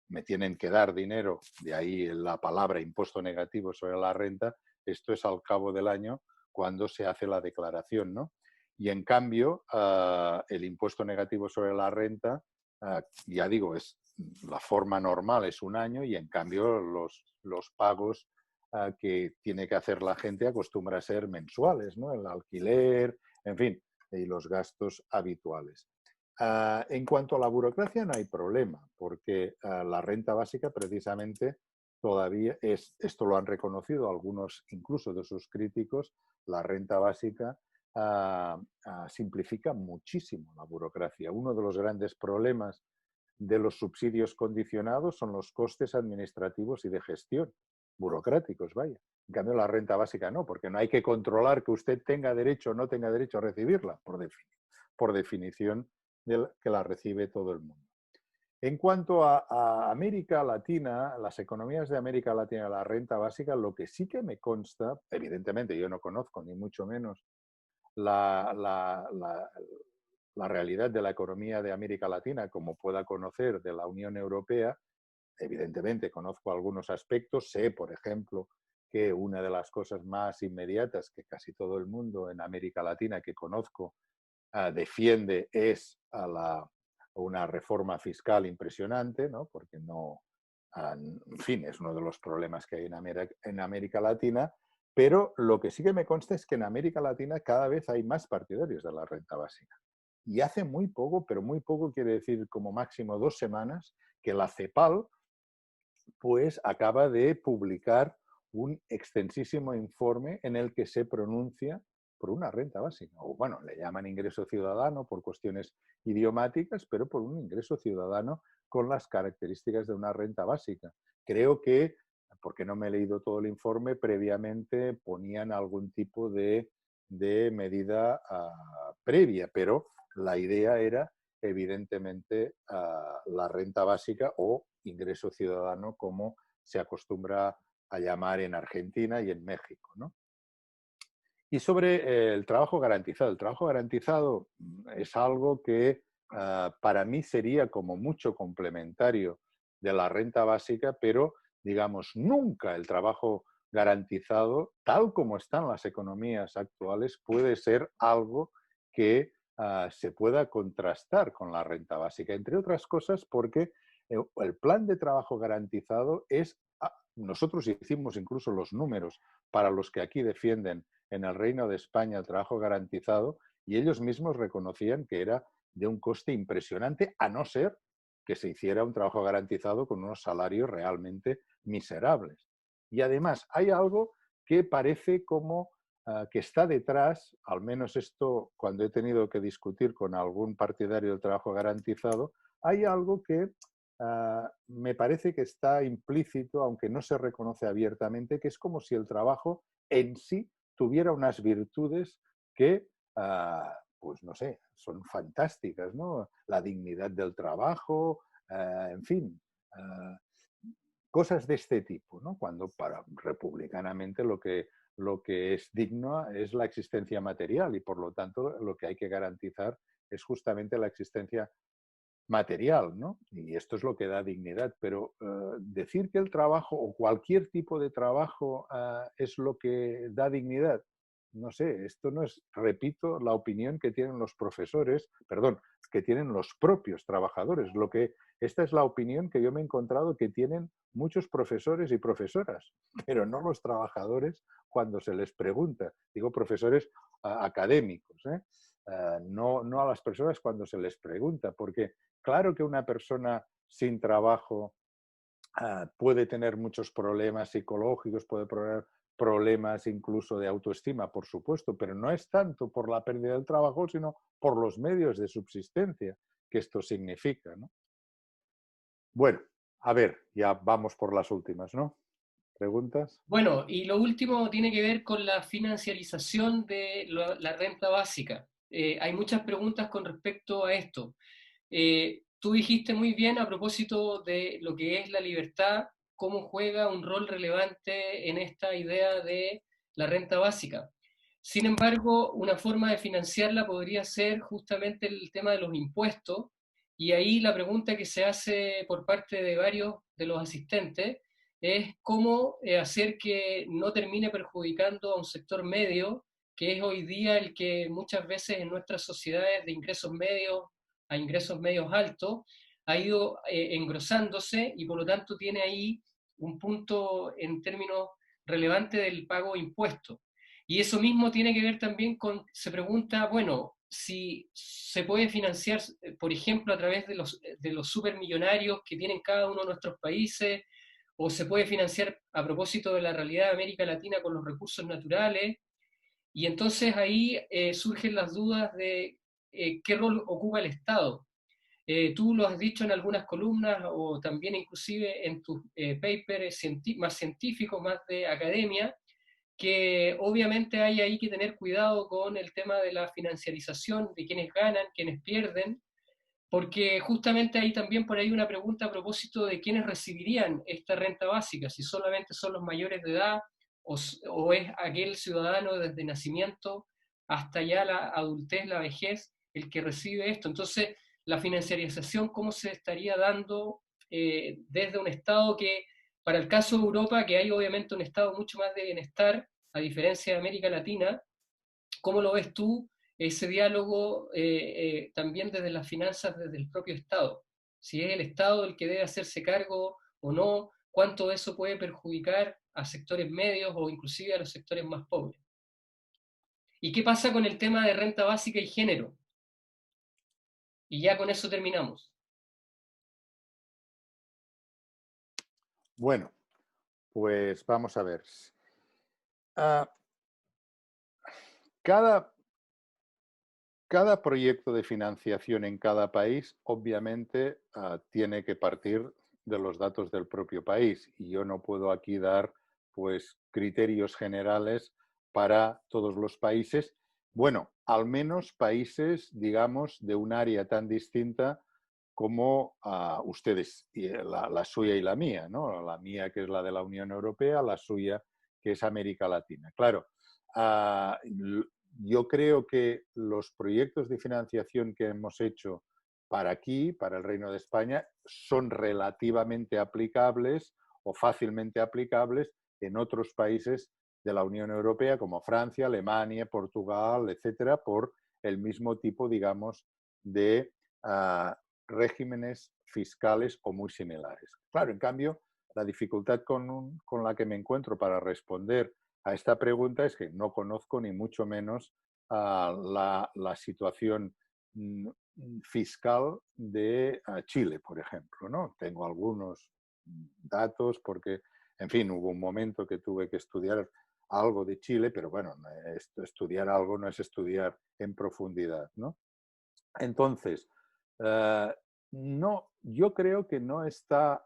Speaker 2: me tienen que dar dinero, de ahí la palabra impuesto negativo sobre la renta, esto es al cabo del año cuando se hace la declaración, ¿no? Y en cambio, el impuesto negativo sobre la renta, ya digo, la forma normal es un año y en cambio los pagos que tiene que hacer la gente acostumbra a ser mensuales, ¿no? El alquiler, en fin, y los gastos habituales. En cuanto a la burocracia no hay problema, porque la renta básica precisamente todavía esto lo han reconocido algunos incluso de sus críticos, la renta básica simplifica muchísimo la burocracia. Uno de los grandes problemas de los subsidios condicionados son los costes administrativos y de gestión, burocráticos, vaya. En cambio, la renta básica no, porque no hay que controlar que usted tenga derecho o no tenga derecho a recibirla, por definición que la recibe todo el mundo. En cuanto a América Latina, las economías de América Latina, la renta básica, lo que sí que me consta, evidentemente yo no conozco ni mucho menos la, la, la, la realidad de la economía de América Latina como pueda conocer de la Unión Europea, evidentemente conozco algunos aspectos, sé, por ejemplo, que una de las cosas más inmediatas que casi todo el mundo en América Latina que conozco defiende es una reforma fiscal impresionante, ¿no? Porque no, en fin, es uno de los problemas que hay en América Latina, pero lo que sí que me consta es que en América Latina cada vez hay más partidarios de la renta básica. Y hace muy poco, pero muy poco quiere decir como máximo 2 semanas, que la CEPAL pues acaba de publicar un extensísimo informe en el que se pronuncia por una renta básica, o bueno, le llaman ingreso ciudadano por cuestiones idiomáticas, pero por un ingreso ciudadano con las características de una renta básica. Creo que, porque no me he leído todo el informe, previamente ponían algún tipo de medida previa, pero la idea era evidentemente la renta básica o ingreso ciudadano, como se acostumbra a llamar en Argentina y en México, ¿no? Y sobre el trabajo garantizado es algo que para mí sería como mucho complementario de la renta básica, pero digamos, nunca el trabajo garantizado, tal como están las economías actuales, puede ser algo que se pueda contrastar con la renta básica, entre otras cosas porque el plan de trabajo garantizado nosotros hicimos incluso los números para los que aquí defienden en el Reino de España el trabajo garantizado y ellos mismos reconocían que era de un coste impresionante, a no ser que se hiciera un trabajo garantizado con unos salarios realmente miserables. Y además hay algo que parece como que está detrás, al menos esto cuando he tenido que discutir con algún partidario del trabajo garantizado, hay algo que me parece que está implícito, aunque no se reconoce abiertamente, que es como si el trabajo en sí tuviera unas virtudes que pues no sé, son fantásticas, ¿no? La dignidad del trabajo, en fin, cosas de este tipo, ¿no? Cuando para republicanamente lo que es digno es la existencia material y por lo tanto lo que hay que garantizar es justamente la existencia material, ¿no? Y esto es lo que da dignidad. Pero decir que el trabajo o cualquier tipo de trabajo es lo que da dignidad, no sé, esto no es, repito, la opinión que tienen los profesores, perdón, que tienen los propios trabajadores. Esta es la opinión que yo me he encontrado que tienen muchos profesores y profesoras, pero no los trabajadores cuando se les pregunta. Digo profesores académicos, ¿eh? No a las personas cuando se les pregunta, porque claro que una persona sin trabajo puede tener muchos problemas psicológicos, puede tener problemas incluso de autoestima, por supuesto, pero no es tanto por la pérdida del trabajo, sino por los medios de subsistencia que esto significa, ¿no? Bueno, a ver, ya vamos por las últimas, ¿no? ¿Preguntas?
Speaker 1: Bueno, y lo último tiene que ver con la financiarización de la renta básica. Hay muchas preguntas con respecto a esto. Tú dijiste muy bien a propósito de lo que es la libertad, cómo juega un rol relevante en esta idea de la renta básica. Sin embargo, una forma de financiarla podría ser justamente el tema de los impuestos, y ahí la pregunta que se hace por parte de varios de los asistentes es cómo hacer que no termine perjudicando a un sector medio, que es hoy día el que muchas veces en nuestras sociedades de ingresos medios a ingresos medios altos ha ido engrosándose y por lo tanto tiene ahí un punto en términos relevantes del pago de impuestos. Y eso mismo tiene que ver también con, se pregunta, bueno, si se puede financiar, por ejemplo, a través de los supermillonarios que tienen cada uno de nuestros países, o se puede financiar a propósito de la realidad de América Latina con los recursos naturales. Y entonces ahí surgen las dudas de qué rol ocupa el Estado. Tú lo has dicho en algunas columnas o también inclusive en tus papers más científicos, más de academia, que obviamente hay ahí que tener cuidado con el tema de la financiarización, de quienes ganan, quienes pierden, porque justamente hay también por ahí una pregunta a propósito de quiénes recibirían esta renta básica, si solamente son los mayores de edad o es aquel ciudadano desde nacimiento hasta ya la adultez, la vejez, el que recibe esto. Entonces, la financiarización, ¿cómo se estaría dando desde un Estado que, para el caso de Europa, que hay obviamente un Estado mucho más de bienestar, a diferencia de América Latina, ¿cómo lo ves tú ese diálogo también desde las finanzas, desde el propio Estado? Si es el Estado el que debe hacerse cargo o no, cuánto eso puede perjudicar a sectores medios o inclusive a los sectores más pobres. ¿Y qué pasa con el tema de renta básica y género? Y ya con eso terminamos.
Speaker 2: Bueno, pues vamos a ver. Ah, cada, cada proyecto de financiación en cada país, obviamente, tiene que partir de los datos del propio país. Y yo no puedo aquí dar, pues, criterios generales para todos los países. Bueno, al menos países, digamos, de un área tan distinta como ustedes, la suya y la mía, ¿no? La mía, que es la de la Unión Europea, la suya, que es América Latina. Claro, ah, yo creo que los proyectos de financiación que hemos hecho para aquí, para el Reino de España, son relativamente aplicables o fácilmente aplicables en otros países de la Unión Europea, como Francia, Alemania, Portugal, etcétera, por el mismo tipo, digamos, de regímenes fiscales o muy similares. Claro, en cambio, la dificultad con la que me encuentro para responder a esta pregunta es que no conozco ni mucho menos la situación fiscal de Chile, por ejemplo, ¿no? Tengo algunos datos porque, en fin, hubo un momento que tuve que estudiar algo de Chile, pero bueno, estudiar algo no es estudiar en profundidad, ¿no? Entonces, no, yo creo que no está,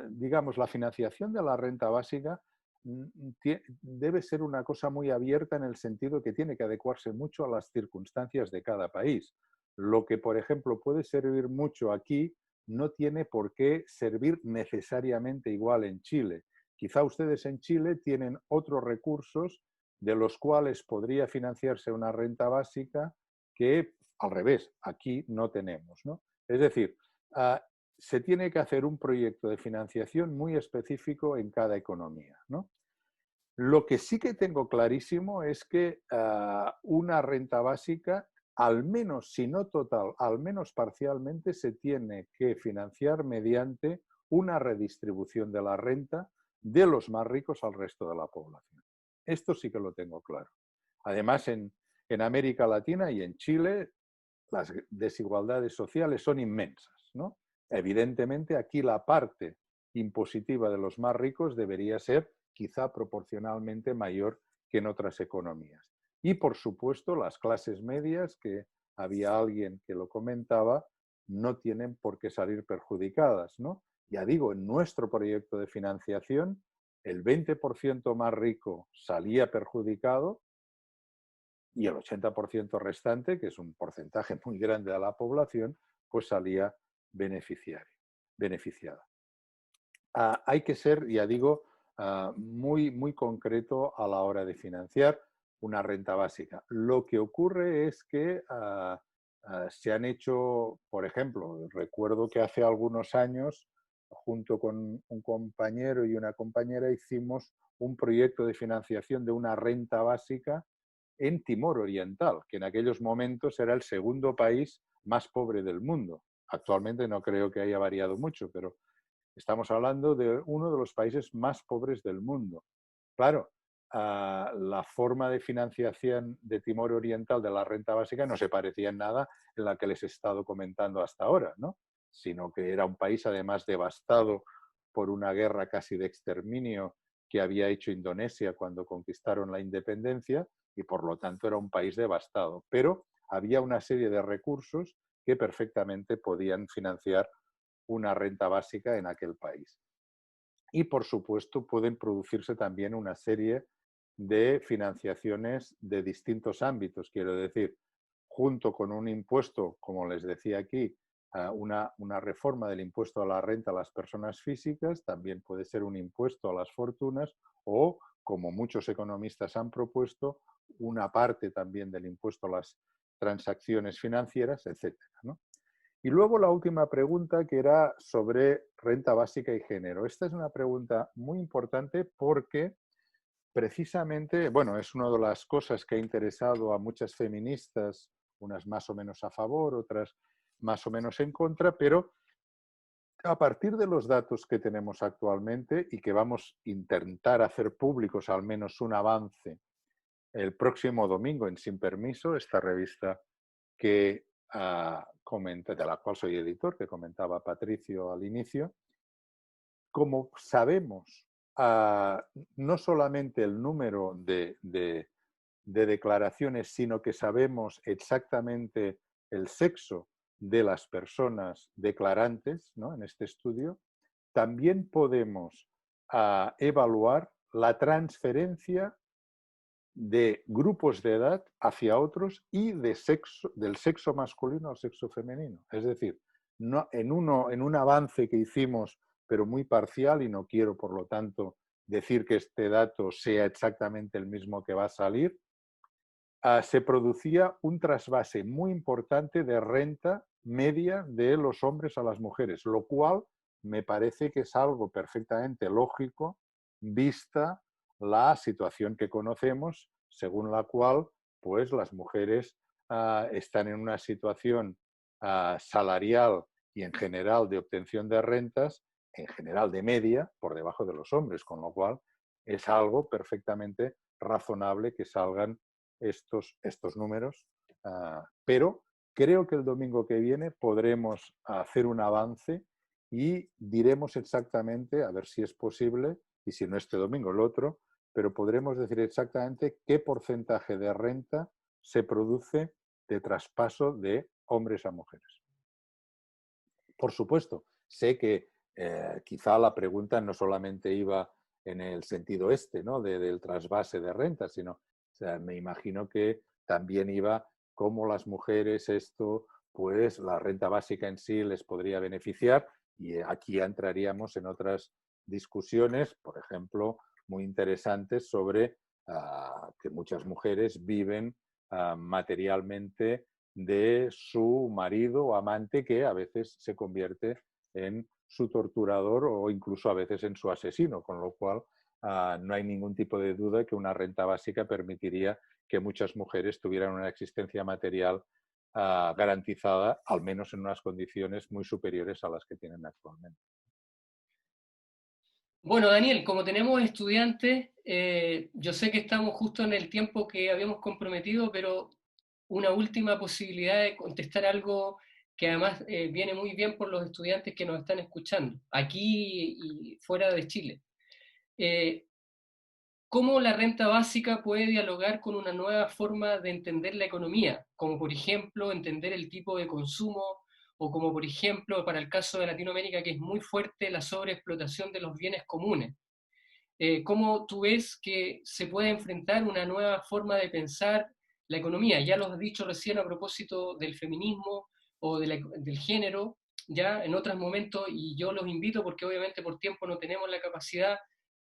Speaker 2: digamos, la financiación de la renta básica debe ser una cosa muy abierta en el sentido que tiene que adecuarse mucho a las circunstancias de cada país. Lo que, por ejemplo, puede servir mucho aquí, no tiene por qué servir necesariamente igual en Chile. Quizá ustedes en Chile tienen otros recursos de los cuales podría financiarse una renta básica que, al revés, aquí no tenemos, ¿no? Es decir, se tiene que hacer un proyecto de financiación muy específico en cada economía, ¿no? Lo que sí que tengo clarísimo es que una renta básica, al menos, si no total, al menos parcialmente, se tiene que financiar mediante una redistribución de la renta de los más ricos al resto de la población. Esto sí que lo tengo claro. Además, en América Latina y en Chile, las desigualdades sociales son inmensas, ¿no? Evidentemente, aquí la parte impositiva de los más ricos debería ser quizá proporcionalmente mayor que en otras economías. Y, por supuesto, las clases medias, que había alguien que lo comentaba, no tienen por qué salir perjudicadas, ¿no? Ya digo, en nuestro proyecto de financiación, el 20% más rico salía perjudicado y el 80% restante, que es un porcentaje muy grande de la población, pues salía beneficiada. Hay que ser, ya digo, muy concreto a la hora de financiar una renta básica. Lo que ocurre es que se han hecho, por ejemplo, recuerdo que hace algunos años, junto con un compañero y una compañera, hicimos un proyecto de financiación de una renta básica en Timor Oriental, que en aquellos momentos era el segundo país más pobre del mundo. Actualmente no creo que haya variado mucho, pero estamos hablando de uno de los países más pobres del mundo. Claro, la forma de financiación de Timor Oriental de la renta básica no se parecía en nada en la que les he estado comentando hasta ahora, ¿no? Sino que era un país además devastado por una guerra casi de exterminio que había hecho Indonesia cuando conquistaron la independencia y por lo tanto era un país devastado. Pero había una serie de recursos que perfectamente podían financiar una renta básica en aquel país. Y, por supuesto, pueden producirse también una serie de financiaciones de distintos ámbitos. Quiero decir, junto con un impuesto, como les decía aquí, una reforma del impuesto a la renta a las personas físicas, también puede ser un impuesto a las fortunas o, como muchos economistas han propuesto, una parte también del impuesto a las transacciones financieras, etcétera, ¿no? Y luego la última pregunta, que era sobre renta básica y género. Esta es una pregunta muy importante porque precisamente, bueno, es una de las cosas que ha interesado a muchas feministas, unas más o menos a favor, otras más o menos en contra, pero a partir de los datos que tenemos actualmente y que vamos a intentar hacer públicos al menos un avance el próximo domingo en Sin Permiso, esta revista que de la cual soy editor, que comentaba Patricio al inicio. Como sabemos no solamente el número de declaraciones, sino que sabemos exactamente el sexo de las personas declarantes, ¿no?, en este estudio, también podemos evaluar la transferencia de grupos de edad hacia otros y del sexo masculino al sexo femenino. Es decir, no, en un avance que hicimos, pero muy parcial, y no quiero, por lo tanto, decir que este dato sea exactamente el mismo que va a salir, se producía un trasvase muy importante de renta media de los hombres a las mujeres, lo cual me parece que es algo perfectamente lógico vista la situación que conocemos, según la cual pues, las mujeres están en una situación salarial y en general de obtención de rentas, en general de media, por debajo de los hombres, con lo cual es algo perfectamente razonable que salgan estos números, pero creo que el domingo que viene podremos hacer un avance y diremos exactamente, a ver si es posible, y si no este domingo, el otro, pero podremos decir exactamente qué porcentaje de renta se produce de traspaso de hombres a mujeres. Por supuesto, sé que quizá la pregunta no solamente iba en el sentido este, ¿no? Del trasvase de renta, sino, o sea, me imagino que también iba cómo las mujeres esto, pues la renta básica en sí les podría beneficiar, y aquí entraríamos en otras discusiones, por ejemplo, muy interesantes sobre que muchas mujeres viven materialmente de su marido o amante, que a veces se convierte en su torturador o incluso a veces en su asesino, con lo cual no hay ningún tipo de duda que una renta básica permitiría que muchas mujeres tuvieran una existencia material garantizada, al menos en unas condiciones muy superiores a las que tienen actualmente.
Speaker 1: Bueno, Daniel, como tenemos estudiantes, yo sé que estamos justo en el tiempo que habíamos comprometido, pero una última posibilidad de contestar algo que además viene muy bien por los estudiantes que nos están escuchando, aquí y fuera de Chile. Eh, ¿Cómo la renta básica puede dialogar con una nueva forma de entender la economía? Como por ejemplo entender el tipo de consumo, o como por ejemplo para el caso de Latinoamérica, que es muy fuerte la sobreexplotación de los bienes comunes. ¿Cómo tú ves que se puede enfrentar una nueva forma de pensar la economía? Ya lo has dicho recién a propósito del feminismo o del género, ya en otros momentos, y yo los invito porque obviamente por tiempo no tenemos la capacidad,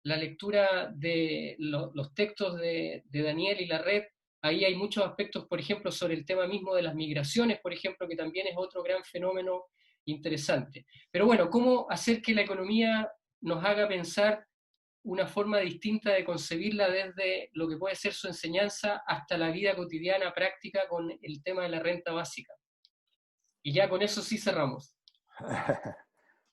Speaker 1: la lectura de los textos de Daniel y la red, ahí hay muchos aspectos, por ejemplo, sobre el tema mismo de las migraciones, por ejemplo, que también es otro gran fenómeno interesante. Pero bueno, ¿cómo hacer que la economía nos haga pensar una forma distinta de concebirla desde lo que puede ser su enseñanza hasta la vida cotidiana, práctica, con el tema de la renta básica? Y ya con eso sí cerramos.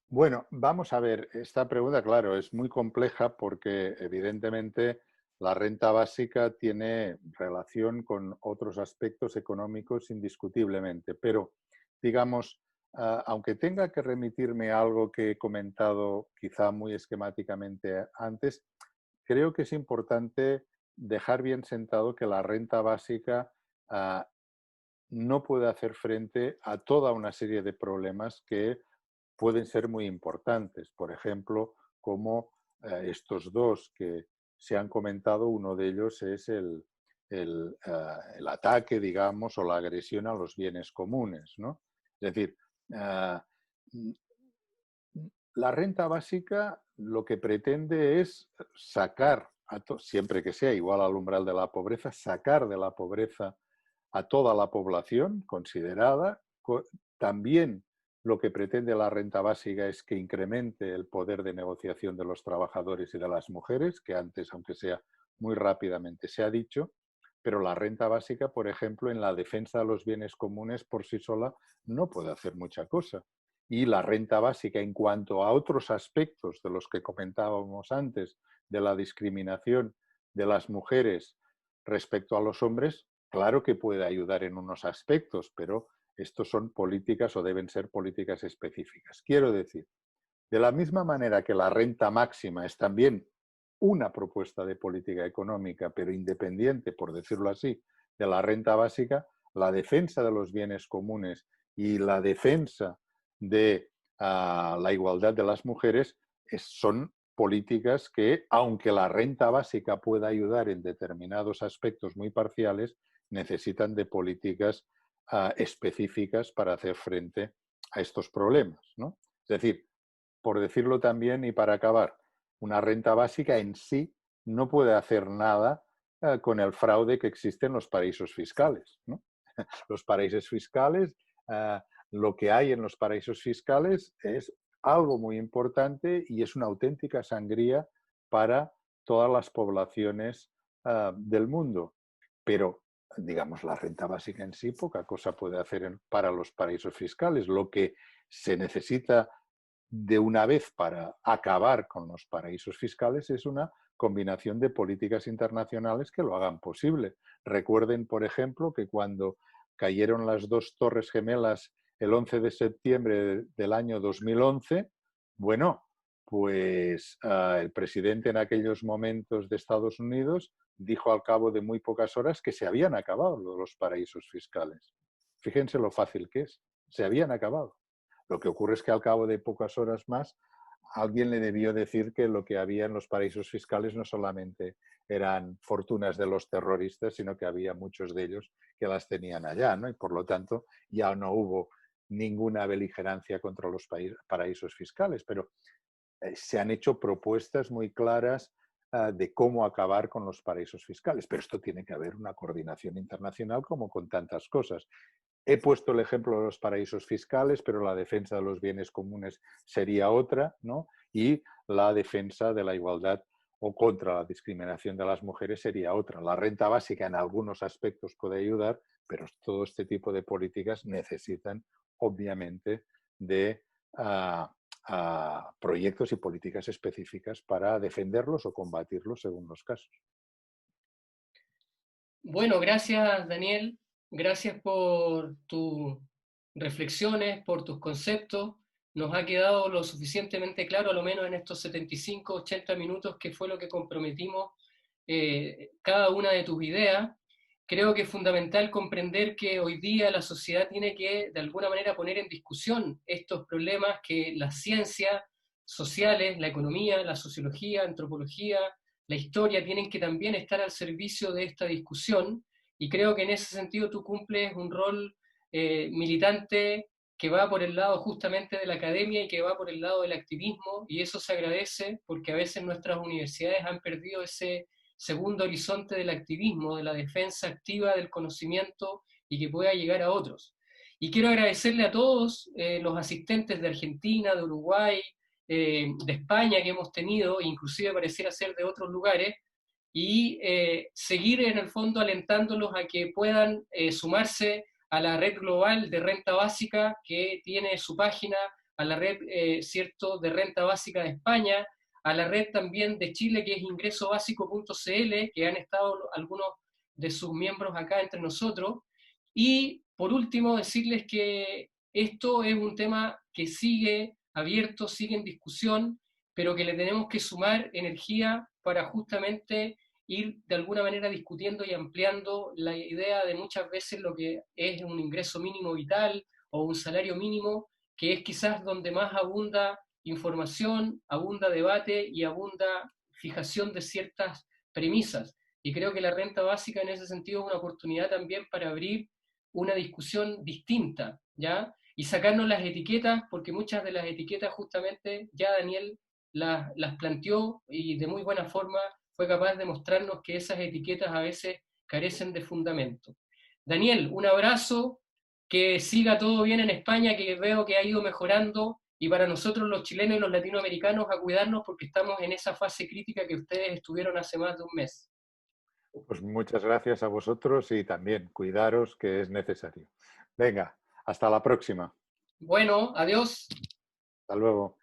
Speaker 2: Bueno, vamos a ver, esta pregunta, claro, es muy compleja porque evidentemente la renta básica tiene relación con otros aspectos económicos indiscutiblemente, pero digamos, aunque tenga que remitirme a algo que he comentado quizá muy esquemáticamente antes, creo que es importante dejar bien sentado que la renta básica ah, no puede hacer frente a toda una serie de problemas que pueden ser muy importantes. Por ejemplo, como estos dos que se han comentado, uno de ellos es el ataque, digamos, o la agresión a los bienes comunes, ¿no? Es decir, uh, la renta básica lo que pretende es sacar, siempre que sea igual al umbral de la pobreza, sacar de la pobreza a toda la población considerada. También lo que pretende la renta básica es que incremente el poder de negociación de los trabajadores y de las mujeres, que antes, aunque sea muy rápidamente, se ha dicho, pero la renta básica, por ejemplo, en la defensa de los bienes comunes por sí sola no puede hacer mucha cosa. Y la renta básica, en cuanto a otros aspectos de los que comentábamos antes, de la discriminación de las mujeres respecto a los hombres, claro que puede ayudar en unos aspectos, pero estos son políticas o deben ser políticas específicas. Quiero decir, de la misma manera que la renta máxima es también una propuesta de política económica, pero independiente, por decirlo así, de la renta básica, la defensa de los bienes comunes y la defensa de la igualdad de las mujeres son políticas que, aunque la renta básica pueda ayudar en determinados aspectos muy parciales, necesitan de políticas específicas para hacer frente a estos problemas, ¿no? Es decir, por decirlo también y para acabar, una renta básica en sí no puede hacer nada con el fraude que existe en los paraísos fiscales, ¿no? Los paraísos fiscales, lo que hay en los paraísos fiscales es algo muy importante y es una auténtica sangría para todas las poblaciones del mundo. Pero, digamos, la renta básica en sí poca cosa puede hacer para los paraísos fiscales. Lo que se necesita de una vez para acabar con los paraísos fiscales es una combinación de políticas internacionales que lo hagan posible. Recuerden, por ejemplo, que cuando cayeron las dos torres gemelas el 11 de septiembre del año 2011, bueno, pues el presidente en aquellos momentos de Estados Unidos dijo al cabo de muy pocas horas que se habían acabado los paraísos fiscales. Fíjense lo fácil que es, se habían acabado. Lo que ocurre es que al cabo de pocas horas más alguien le debió decir que lo que había en los paraísos fiscales no solamente eran fortunas de los terroristas, sino que había muchos de ellos que las tenían allá, ¿no? Y por lo tanto ya no hubo ninguna beligerancia contra los paraísos fiscales, pero se han hecho propuestas muy claras de cómo acabar con los paraísos fiscales. Pero esto tiene que haber una coordinación internacional como con tantas cosas. He puesto el ejemplo de los paraísos fiscales, pero la defensa de los bienes comunes sería otra, ¿no? Y la defensa de la igualdad o contra la discriminación de las mujeres sería otra. La renta básica en algunos aspectos puede ayudar, pero todo este tipo de políticas necesitan, obviamente, de proyectos y políticas específicas para defenderlos o combatirlos según los casos.
Speaker 1: Bueno, gracias Daniel, gracias por tus reflexiones, por tus conceptos. Nos ha quedado lo suficientemente claro, a lo menos en estos 75, 80 minutos, que fue lo que comprometimos cada una de tus ideas. Creo que es fundamental comprender que hoy día la sociedad tiene que, de alguna manera, poner en discusión estos problemas que las ciencias sociales, la economía, la sociología, antropología, la historia tienen que también estar al servicio de esta discusión, y creo que en ese sentido tú cumples un rol militante que va por el lado justamente de la academia y que va por el lado del activismo, y eso se agradece porque a veces nuestras universidades han perdido ese segundo horizonte del activismo, de la defensa activa del conocimiento y que pueda llegar a otros. Y quiero agradecerle a todos los asistentes de Argentina, de Uruguay, de España que hemos tenido, inclusive pareciera ser de otros lugares, y seguir en el fondo alentándolos a que puedan sumarse a la red global de renta básica que tiene su página, a la red cierto de renta básica de España, a la red también de Chile que es ingresobásico.cl, que han estado algunos de sus miembros acá entre nosotros. Y por último decirles que esto es un tema que sigue abierto, sigue en discusión, pero que le tenemos que sumar energía para justamente ir de alguna manera discutiendo y ampliando la idea de muchas veces lo que es un ingreso mínimo vital o un salario mínimo, que es quizás donde más abunda información, abunda debate y abunda fijación de ciertas premisas. Y creo que la renta básica en ese sentido es una oportunidad también para abrir una discusión distinta, ¿ya? Y sacarnos las etiquetas, porque muchas de las etiquetas justamente ya Daniel las planteó y de muy buena forma fue capaz de mostrarnos que esas etiquetas a veces carecen de fundamento. Daniel, un abrazo, que siga todo bien en España, que veo que ha ido mejorando, y para nosotros los chilenos y los latinoamericanos a cuidarnos porque estamos en esa fase crítica que ustedes estuvieron hace más de un mes.
Speaker 2: Pues muchas gracias a vosotros y también cuidaros, que es necesario. Venga, hasta la próxima.
Speaker 1: Bueno, adiós.
Speaker 2: Hasta luego.